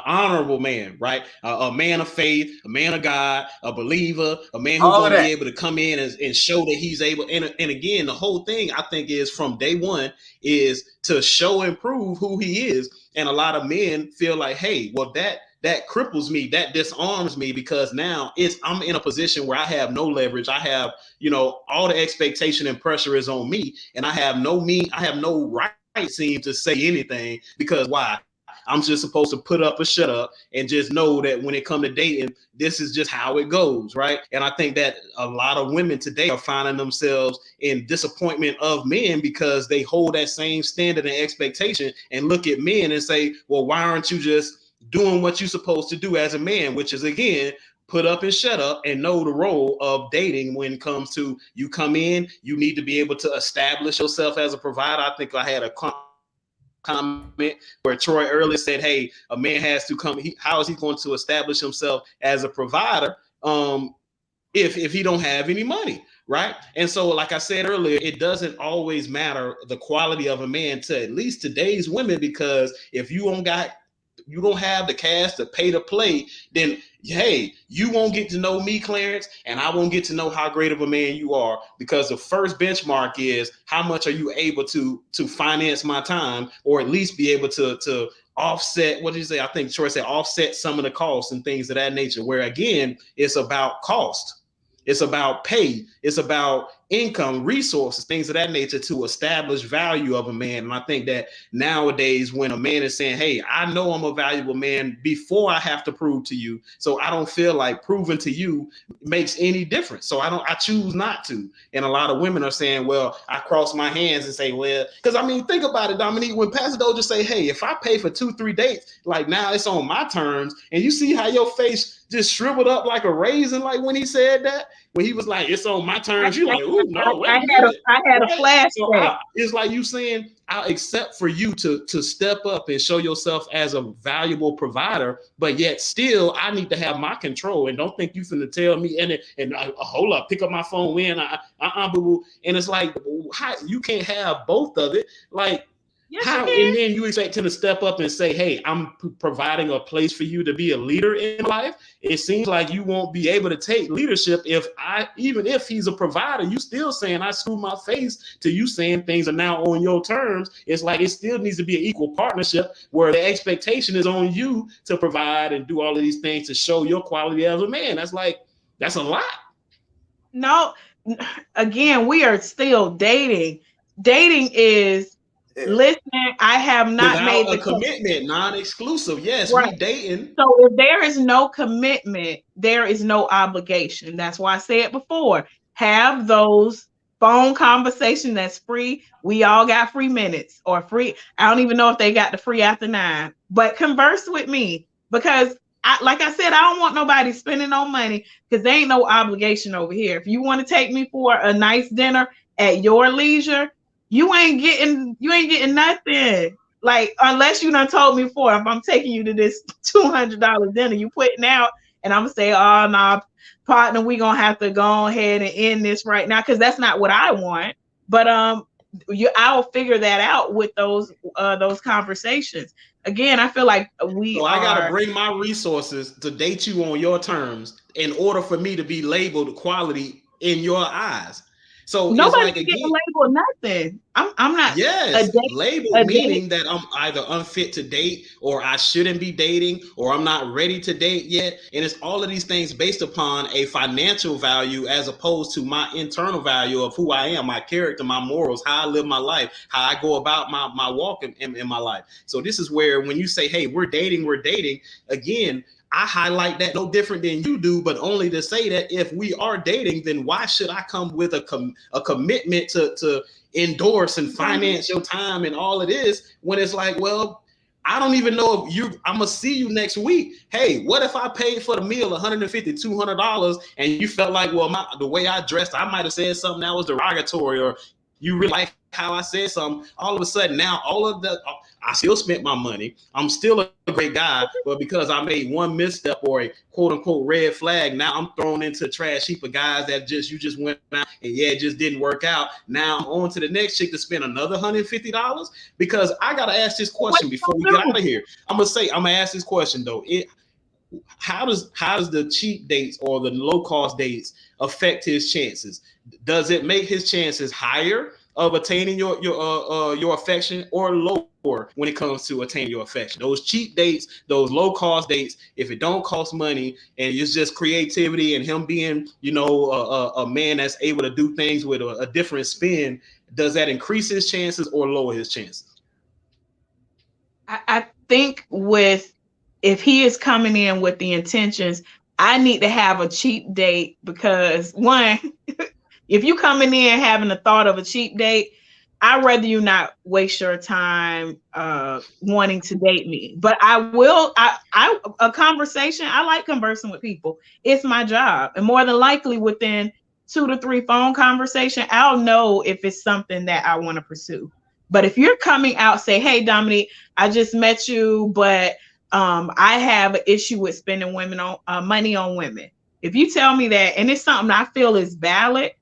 honorable man, right? A man of faith, a man of God, a believer, a man who's going to be able to come in and show that he's able. And again, the whole thing I think is from day one is to show and prove who he is. And a lot of men feel like, hey, well, that cripples me, that disarms me, because now I'm in a position where I have no leverage. I have, all the expectation and pressure is on me, and I have no right seem to say anything, because why? I'm just supposed to put up or shut up and just know that when it comes to dating, this is just how it goes, right? And I think that a lot of women today are finding themselves in disappointment of men because they hold that same standard and expectation and look at men and say, well, why aren't you just doing what you're supposed to do as a man, which is, again, put up and shut up and know the role of dating when it comes to you come in, you need to be able to establish yourself as a provider. I think I had a comment where Troy earlier said, hey, a man has to come. How is he going to establish himself as a provider if he don't have any money? Right. And so, like I said earlier, it doesn't always matter the quality of a man to at least today's women, because if you don't have the cash to pay to play, then hey, you won't get to know me, Clarence, and I won't get to know how great of a man you are, because the first benchmark is how much are you able to finance my time, or at least be able to offset, what did you say? I think Troy said offset some of the costs and things of that nature, where again, it's about cost. It's about pay. It's about income, resources, things of that nature to establish value of a man. And I think that nowadays, when a man is saying, hey, I know I'm a valuable man before I have to prove to you, so I don't feel like proving to you makes any difference. So I choose not to. And a lot of women are saying, well, I cross my hands and say, well, because I mean, think about it, Dominique, when Pastor Dozier say, hey, if I pay for 2-3 dates, like now it's on my terms, and you see how your face just shriveled up like a raisin, like when he said that, when he was like, it's on my terms, you're like, ooh, no, wait a minute. I had a flashback. So it's like you saying, I'll accept for you to step up and show yourself as a valuable provider, but yet still I need to have my control. And don't think you finna tell me and hold up, pick up my phone when and it's like, how, you can't have both of it. Like, yes, how, and then you expect him to step up and say, hey, I'm providing a place for you to be a leader in life. It seems like you won't be able to take leadership even if he's a provider, you still saying I screw my face to you saying things are now on your terms. It's like it still needs to be an equal partnership where the expectation is on you to provide and do all of these things to show your quality as a man. That's a lot. No, again, we are still dating. Dating is, listen, I have not without made the commitment, non-exclusive. Yes, right. We dating. So if there is no commitment, there is no obligation. That's why I said before, have those phone conversations that's free. We all got free minutes or free. I don't even know if they got the free after 9, but converse with me, because like I said, I don't want nobody spending no money, because there ain't no obligation over here. If you want to take me for a nice dinner at your leisure, you ain't getting nothing. Like, unless you done told me before, if I'm taking you to this $200 dinner you putting out, and I'm gonna say, oh no, partner, we gonna have to go ahead and end this right now, because that's not what I want. But I'll figure that out with those conversations. Again, I feel like I gotta bring my resources to date you on your terms in order for me to be labeled quality in your eyes. So nobody's it's like, getting labeled nothing. I'm not. Yes, labeled meaning that I'm either unfit to date, or I shouldn't be dating, or I'm not ready to date yet. And it's all of these things based upon a financial value as opposed to my internal value of who I am, my character, my morals, how I live my life, how I go about my walk in my life. So this is where when you say, hey, we're dating, again, I highlight that no different than you do, but only to say that if we are dating, then why should I come with a commitment to endorse and finance your time and all of this, when it's like, well, I don't even know if I'm gonna see you next week. Hey, what if I paid for the meal $150, $200 and you felt like, well, the way I dressed, I might have said something that was derogatory, or you really like how I said something. All of a sudden now all I still spent my money. I'm still a great guy, but because I made one misstep or a quote unquote red flag, now I'm thrown into a trash heap of guys that you just went out and it just didn't work out. Now I'm on to the next chick to spend another $150 because I gotta ask this question before we get out of here. I'm gonna ask this question though. How does the cheap dates or the low cost dates affect his chances? Does it make his chances higher of attaining your affection or lower when it comes to attaining your affection? Those cheap dates, those low cost dates, if it don't cost money and it's just creativity and him being, a man that's able to do things with a different spin, does that increase his chances or lower his chances? I think if he is coming in with the intentions, I need to have a cheap date because one, if you coming in having the thought of a cheap date, I'd rather you not waste your time wanting to date me. But a conversation, I like conversing with people. It's my job. And more than likely within 2 to 3 phone conversation, I'll know if it's something that I want to pursue. But if you're coming out, say, hey, Dominique, I just met you, but I have an issue with spending money on women. If you tell me that, and it's something I feel is valid,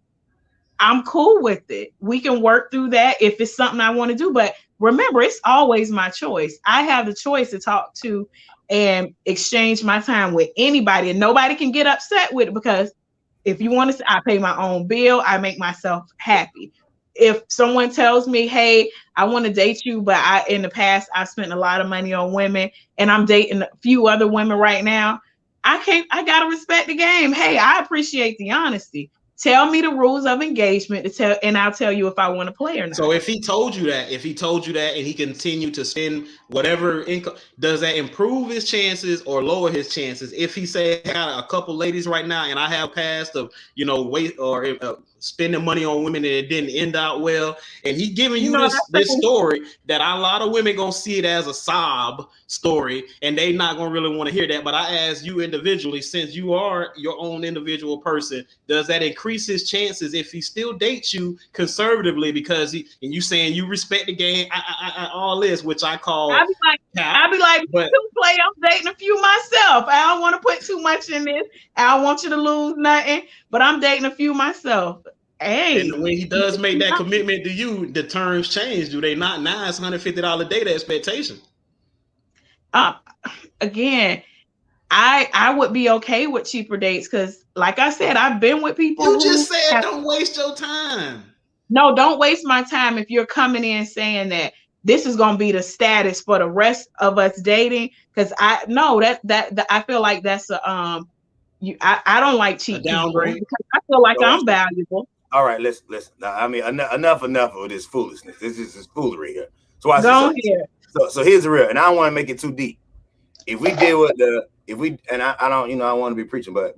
I'm cool with it. We can work through that if it's something I want to do. But remember, it's always my choice. I have the choice to talk to and exchange my time with anybody, and nobody can get upset with it because if you want to, I pay my own bill. I make myself happy. If someone tells me, hey, I want to date you, but in the past, I spent a lot of money on women and I'm dating a few other women right now, I got to respect the game. Hey, I appreciate the honesty. Tell me the rules of engagement and I'll tell you if I want to play or not. So if he told you that and he continued to spend whatever income, does that improve his chances or lower his chances? If he say, I got a couple ladies right now and I have past of, wait or spending money on women and it didn't end out well, and he giving you this story that a lot of women gonna see it as a sob story and they not gonna really want to hear that. But I ask you individually, since you are your own individual person, does that increase his chances if he still dates you conservatively because you saying you respect the game, all this, which I call I'd be like, but play, I'm dating a few myself. I don't want to put too much in this. I don't want you to lose nothing, but I'm dating a few myself. Hey, and when he does make that commitment to you, the terms change, do they not? Now it's $150 data expectation. Again, I would be okay with cheaper dates because, like I said, I've been with people. You just said don't waste your time. No, don't waste my time if you're coming in saying that this is gonna be the status for the rest of us dating. Because I feel like that's I don't like cheap people because I feel like I'm valuable. All right, listen. I mean, enough of this foolishness. This is foolery here. So here's the real, and I don't want to make it too deep. If we deal with I don't want to be preaching, but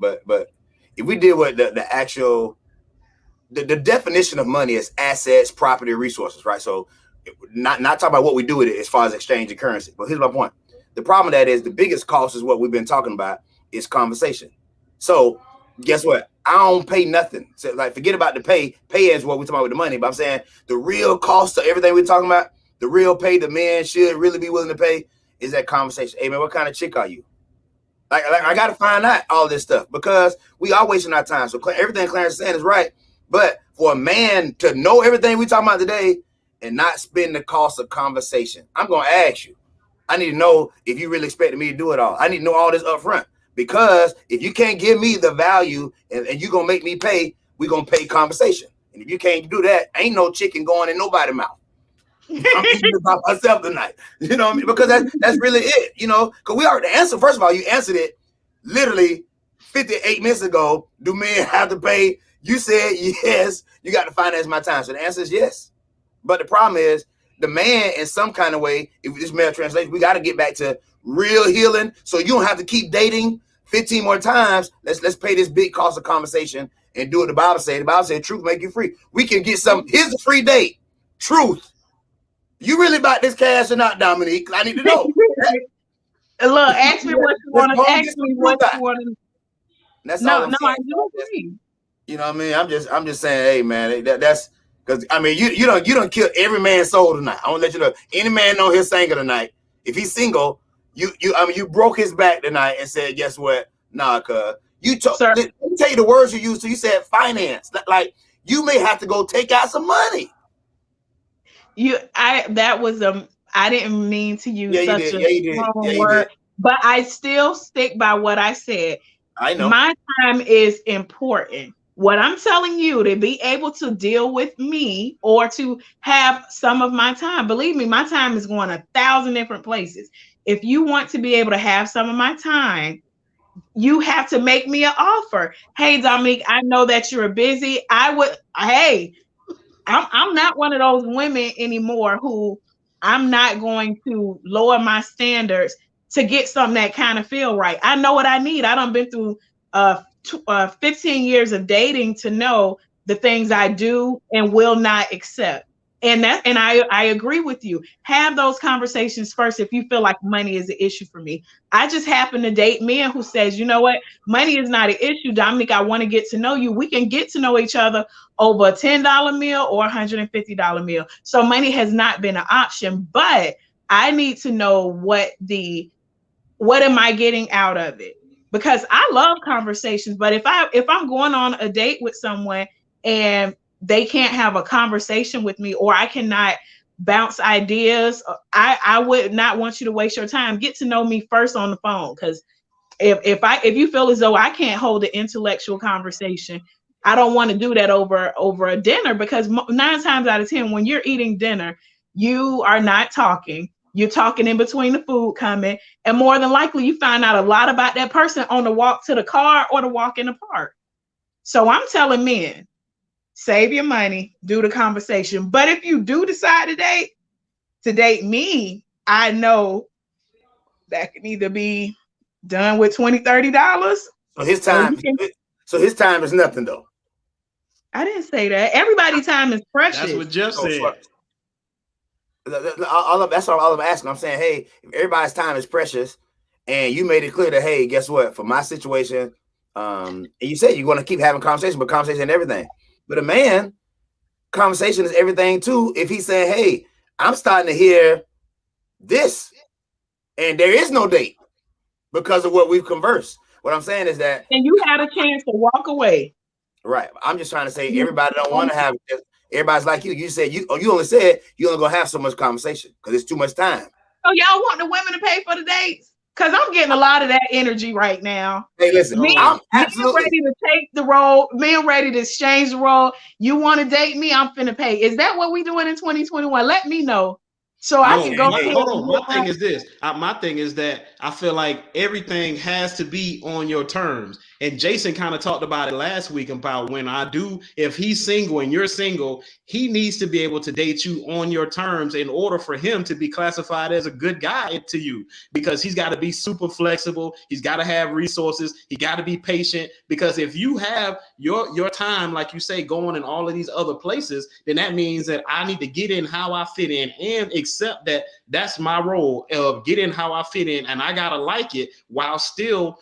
if we deal with the actual the definition of money is assets, property, resources, right? So not talking about what we do with it as far as exchange of currency. But here's my point. The problem with that is the biggest cost is what we've been talking about is conversation. So guess what? I don't pay nothing. So like forget about the pay. Pay is what we're talking about with the money. But I'm saying the real cost of everything we're talking about, the real pay the man should really be willing to pay is that conversation. Hey man, what kind of chick are you? Like I gotta find out all this stuff because we are wasting our time. So everything Clarence is saying is right. But for a man to know everything we're talking about today and not spend the cost of conversation, I'm gonna ask you. I need to know if you really expected me to do it all. I need to know all this up front. Because if you can't give me the value and you're going to make me pay, we're going to pay conversation. And if you can't do that, ain't no chicken going in nobody's mouth. I'm thinking about myself tonight. You know what I mean? Because that's really it. Because we already answered. First of all, you answered it literally 58 minutes ago. Do men have to pay? You said yes. You got to finance my time. So the answer is yes. But the problem is the man in some kind of way, if this male translation, we got to get back to real healing. So you don't have to keep dating 15 more times. Let's pay this big cost of conversation and do what the Bible said. The Bible said truth make you free. We can get some. Here's a free date. Truth. You really about this cash or not, Dominique? I need to know. Look, ask me what you want to ask me what you want to. That's all. No, I do agree. You know what I mean? I'm just saying, hey man, that's Because I mean, you don't kill every man's soul tonight. I want to let you know, any man on here single tonight, if he's single, you broke his back tonight and said, guess what? Nah, cuz let me tell you the words you used. So you said finance. Like you may have to go take out some money. I didn't mean to use such a strong word, but I still stick by what I said. I know my time is important. What I'm telling you, to be able to deal with me or to have some of my time, believe me, my time is going 1,000 different places. If you want to be able to have some of my time, you have to make me an offer. Hey, Dominique, I know that you're busy. I'm not one of those women anymore who I'm not going to lower my standards to get something that kind of feel right. I know what I need. I done been through 15 years of dating to know the things I do and will not accept. And I agree with you. Have those conversations first if you feel like money is an issue for me. I just happen to date men who says, you know what, money is not an issue, Dominique. I want to get to know you. We can get to know each other over a $10 meal or $150 meal. So money has not been an option, but I need to know what am I getting out of it? Because I love conversations, but if I'm going on a date with someone and they can't have a conversation with me, or I cannot bounce ideas, I would not want you to waste your time. Get to know me first on the phone, because if you feel as though I can't hold an intellectual conversation, I don't want to do that over a dinner, because 9 times out of 10, when you're eating dinner, you are not talking. You're talking in between the food coming, and more than likely you find out a lot about that person on the walk to the car or the walk in the park. So I'm telling men, save your money, do the conversation. But if you do decide to date me, I know that can either be done with $20, $30. So his time is nothing, though. I didn't say that. Everybody's time is precious. That's what Jeff said. That's all I'm asking. I'm saying, hey, if everybody's time is precious, and you made it clear that, hey, guess what? For my situation, and you said you're going to keep having conversation, but conversation and everything. But a man, conversation is everything too. If he's saying, hey, I'm starting to hear this, and there is no date because of what we've conversed. What I'm saying is that, and you had a chance to walk away. Right. I'm just trying to say everybody don't want to have. Everybody's like you. You said you only said you only gonna have so much conversation because it's too much time. So y'all want the women to pay for the dates? Because I'm getting a lot of that energy right now. Hey, listen, I'm absolutely ready to take the role. Men ready to exchange the role. You want to date me? I'm finna pay. Is that what we doing in 2021? Let me know. So I can go. Hey, hold on. My thing is this. My thing is that I feel like everything has to be on your terms. And Jason kind of talked about it last week about if he's single and you're single, he needs to be able to date you on your terms in order for him to be classified as a good guy to you, because he's got to be super flexible. He's got to have resources. He got to be patient, because if you have your time, like you say, going in all of these other places, then that means that I need to get in how I fit in and accept that that's my role of getting how I fit in. And I got to like it while still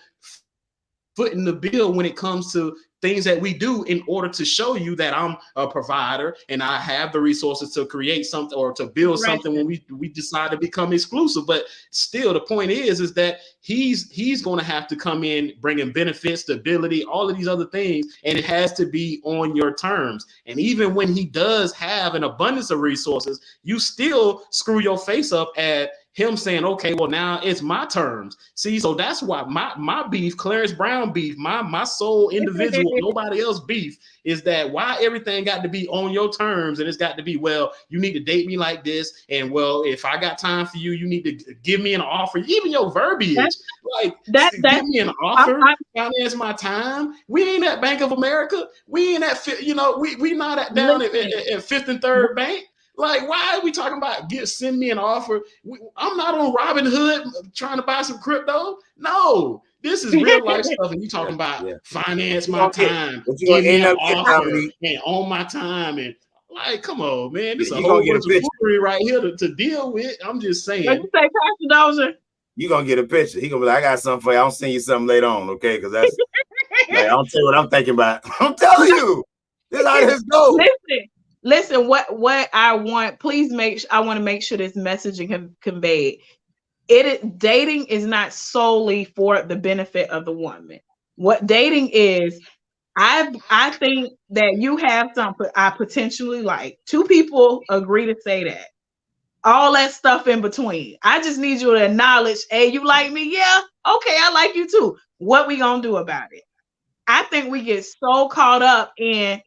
footing the bill when it comes to things that we do in order to show you that I'm a provider and I have the resources to create something or to build something when we decide to become exclusive. But still, the point is that he's going to have to come in bringing benefits, stability, all of these other things, and it has to be on your terms. And even when he does have an abundance of resources, you still screw your face up at him saying, okay, well, now it's my terms. See, so that's why my beef, Clarence Brown beef, my sole individual, nobody else beef, is that why everything got to be on your terms, and it's got to be, well, you need to date me like this, and well, if I got time for you, you need to give me an offer. Even your verbiage, give me an offer, finance my time. We ain't at Bank of America. We ain't at, we not at down at Fifth and Third Bank. Like, why are we talking about send me an offer? I'm not on Robinhood trying to buy some crypto. No, this is real life stuff. And you talking about finance my time, give me an offer, and on my time. And like, come on, man. This is a whole bunch of foolery right here to deal with. I'm just saying. What you say, Pastor Dozier? You're going to get a picture. He going to be like, I got something for you. I'll send you something later on, okay? Because that's, like, I'll tell you what I'm thinking about. I'm telling you. This is how this goes. Listen. Listen, what I want, please I want to make sure this messaging conveyed. Dating is not solely for the benefit of the woman. What dating is, I think that you have something I potentially like. Two people agree to say that. All that stuff in between. I just need you to acknowledge, hey, you like me? Yeah. Okay, I like you too. What we gonna do about it? I think we get so caught up in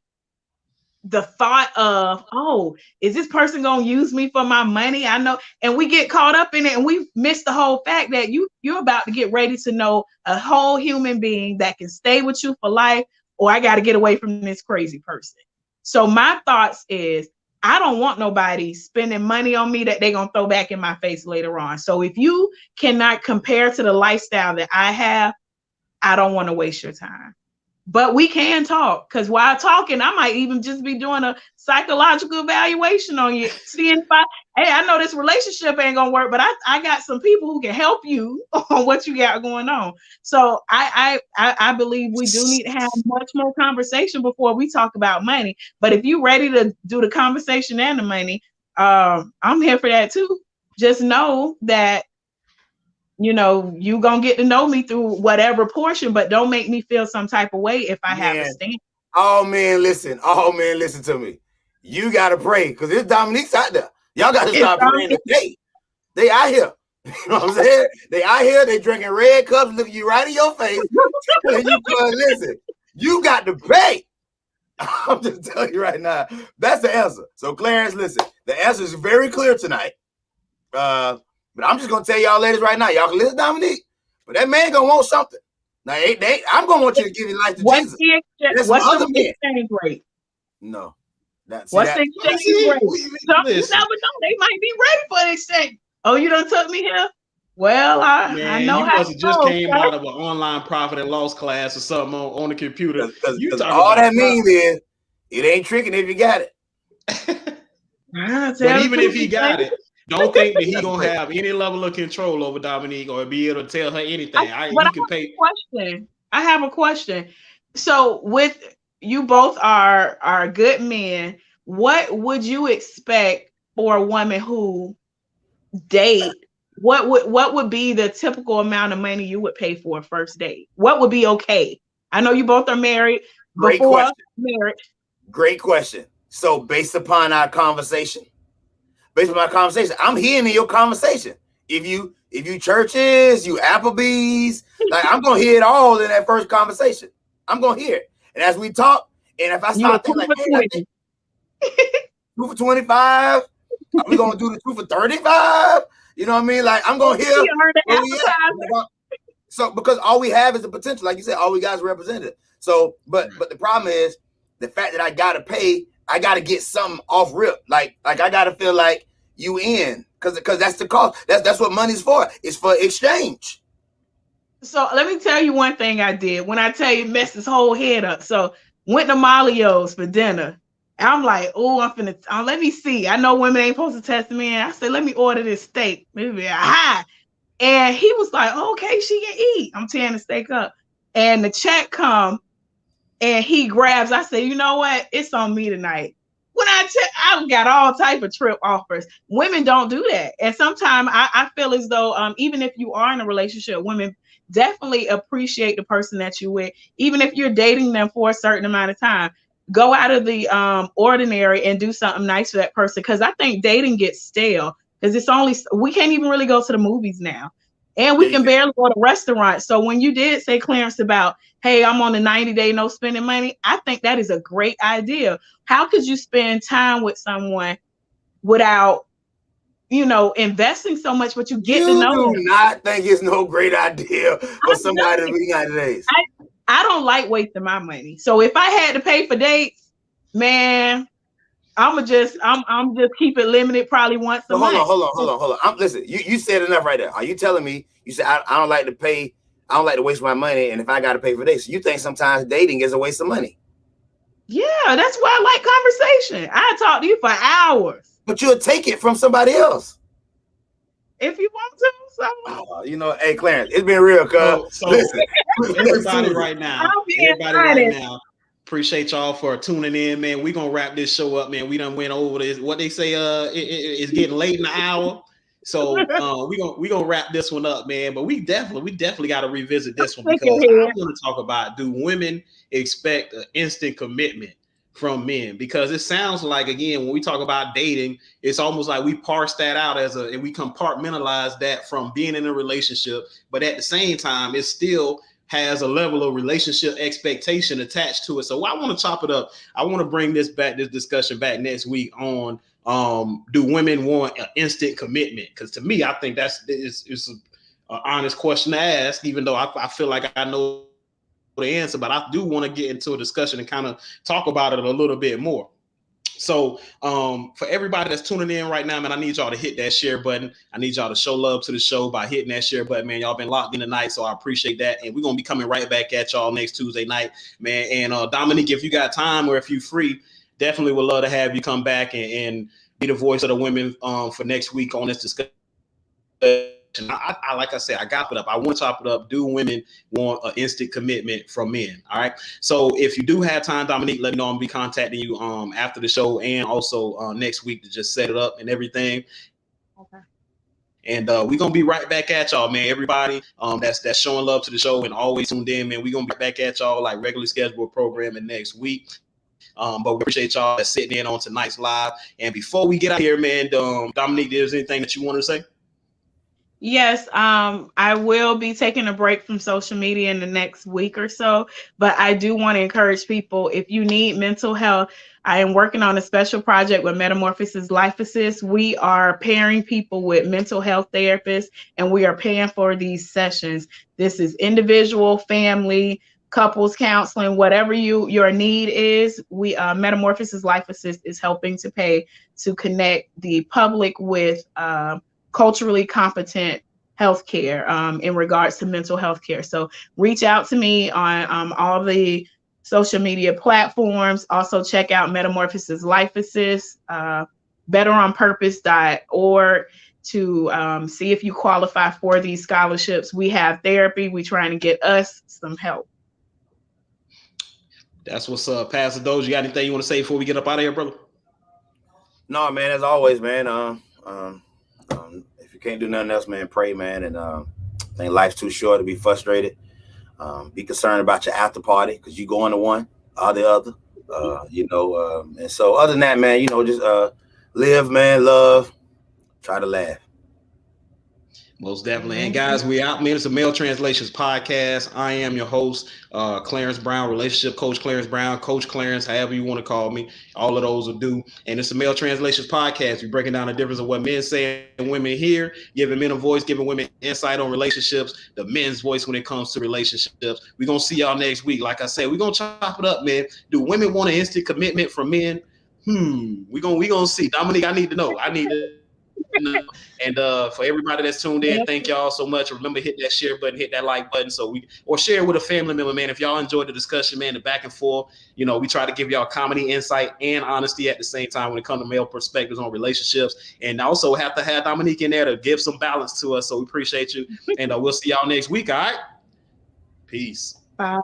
the thought of, oh, is this person gonna use me for my money? I know, and we get caught up in it, and we miss the whole fact that you're about to get ready to know a whole human being that can stay with you for life, or I got to get away from this crazy person. So my thoughts is, I don't want nobody spending money on me that they're gonna throw back in my face later on. So if you cannot compare to the lifestyle that I have, I don't want to waste your time. But we can talk, because while talking, I might even just be doing a psychological evaluation on you, seeing if I know this relationship ain't gonna work, but I got some people who can help you on what you got going on. So I believe we do need to have much more conversation before we talk about money. But if you're ready to do the conversation and the money, I'm here for that too. Just know that, you know, you gonna get to know me through whatever portion, but don't make me feel some type of way if I have a stand. Oh man, listen to me. You gotta pray, because it's Dominique's out there. Y'all gotta start praying today. They out here. You know what I'm saying? They out here, they drinking red cups, looking you right in your face. And listen, you got to pray. I'm just telling you right now, that's the answer. So Clarence, listen, the answer is very clear tonight. But I'm just gonna tell y'all ladies right now, y'all can listen to Dominique, but that man gonna want something. Now, I'm gonna want you to give your life to Jesus. What's the exchange rate? No. What's the exchange rate? Some people never know. They might be ready for the exchange. Oh, you done took me here? Well, I know you how must have just came out of an online profit and loss class or something on the computer. Because all that means is it ain't tricking if you got it. But even if he got it, don't think that he gonna have any level of control over Dominique or be able to tell her anything. I have a question. So, with you both are good men, what would you expect for a woman who date? What would be the typical amount of money you would pay for a first date? What would be okay? I know you both are married. Great question. So, based upon our conversation, I'm hearing your conversation. If you churches, you Applebee's, like I'm gonna hear it all in that first conversation. I'm gonna hear it, and as we talk, and if I start thinking like, hey, 2 for 25, are we gonna do the 2 for 35? You know what I mean? Like I'm gonna hear. So because all we have is the potential, like you said, all we got is representative. So, but the problem is the fact that I gotta pay. I gotta get something off rip. Like I gotta feel like you in, because that's the cost. That's what money's for. It's for exchange. So let me tell you one thing I did. When I tell you, messed his whole head up. So went to Malio's for dinner. And I'm like, oh, I'm finna. Let me see. I know women ain't supposed to test me. I said, let me order this steak. Maybe a high. And he was like, oh, okay, she can eat. I'm tearing the steak up, and the check and he grabs. I said, you know what? It's on me tonight. When I got all type of trip offers. Women don't do that. And sometimes I feel as though even if you are in a relationship, women definitely appreciate the person that you're with. Even if you're dating them for a certain amount of time, go out of the ordinary and do something nice for that person. Because I think dating gets stale. Because we can't even really go to the movies now. And we can barely go to restaurants. So when you did say, Clarence, about, hey, I'm on a 90-day no spending money, I think that is a great idea. How could you spend time with someone without, investing so much, but you get to know them? You do not think it's no great idea for somebody to be 90 days. I don't like wasting my money. So if I had to pay for dates, man, I'm just keep it limited, probably once a month. Hold on. Listen, you said enough right there. Are you telling me you said I don't like to pay, I don't like to waste my money, and if I got to pay for dates, you think sometimes dating is a waste of money? Yeah, that's why I like conversation. I talk to you for hours. But you'll take it from somebody else if you want to. Hey, Clarence, it's been real, cuz. So everybody right now, Appreciate y'all for tuning in, man. We're gonna wrap this show up, man. We done went over this. What they say, it's getting late in the hour. So we gonna wrap this one up, man. But we definitely got to revisit this one because I want to talk about, do women expect an instant commitment from men? Because it sounds like, again, when we talk about dating, it's almost like we parse that out and we compartmentalize that from being in a relationship, but at the same time, it still has a level of relationship expectation attached to it. So I want to chop it up. I want to bring this discussion back next week on do women want an instant commitment? Because to me, I think it's an honest question to ask, even though I feel like I know the answer, but I do want to get into a discussion and kind of talk about it a little bit more. So for everybody that's tuning in right now, man, I need y'all to hit that share button. I need y'all to show love to the show by hitting that share button, man. Y'all been locked in tonight, so I appreciate that. And we're going to be coming right back at y'all next Tuesday night, man. And Dominique, if you got time or if you free, definitely would love to have you come back and be the voice of the women for next week on this discussion. I like I said, I got it up. I want to chop it up. Do women want an instant commitment from men? All right. So if you do have time, Dominique, let me know. I'm gonna be contacting you after the show and also next week to just set it up and everything. Okay. And we're gonna be right back at y'all, man. Everybody that's showing love to the show and always tuned in, man. We're gonna be back at y'all like regularly scheduled programming next week. But we appreciate y'all that's sitting in on tonight's live. And before we get out here, man, Dominique, there's anything that you want to say? Yes, I will be taking a break from social media in the next week or so, but I do want to encourage people, if you need mental health, I am working on a special project with Metamorphosis Life Assist. We are pairing people with mental health therapists, and we are paying for these sessions. This is individual, family, couples counseling, whatever your need is. We Metamorphosis Life Assist is helping to pay to connect the public with culturally competent healthcare in regards to mental health care. So reach out to me on all the social media platforms. Also check out Metamorphosis Life Assist, betteronpurpose.org to see if you qualify for these scholarships. We have therapy. We're trying to get us some help. That's what's up. Pastor Dozier, you got anything you want to say before we get up out of here, brother? No, man, as always, man. If you can't do nothing else, man, pray, man. And I think life's too short to be frustrated. Be concerned about your after party because you going to one or the other. And so other than that, man, just live, man, love, try to laugh. Most definitely. And guys, we out, man. It's a Male Translations podcast. I am your host, Clarence Brown, relationship coach Clarence Brown, Coach Clarence, however you want to call me. All of those will do. And it's a Male Translations podcast. We're breaking down the difference of what men say and women hear, giving men a voice, giving women insight on relationships, the men's voice when it comes to relationships. We're going to see y'all next week. Like I said, we're going to chop it up, man. Do women want an instant commitment from men? We're gonna see. Dominique, I need to know. And for everybody that's tuned in, thank y'all so much. Remember, hit that share button, hit that like button, or share with a family member, man. If y'all enjoyed the discussion, man, the back and forth, we try to give y'all comedy, insight, and honesty at the same time when it comes to male perspectives on relationships. And also have to have Dominique in there to give some balance to us. So we appreciate you, and we'll see y'all next week. All right, peace. Bye.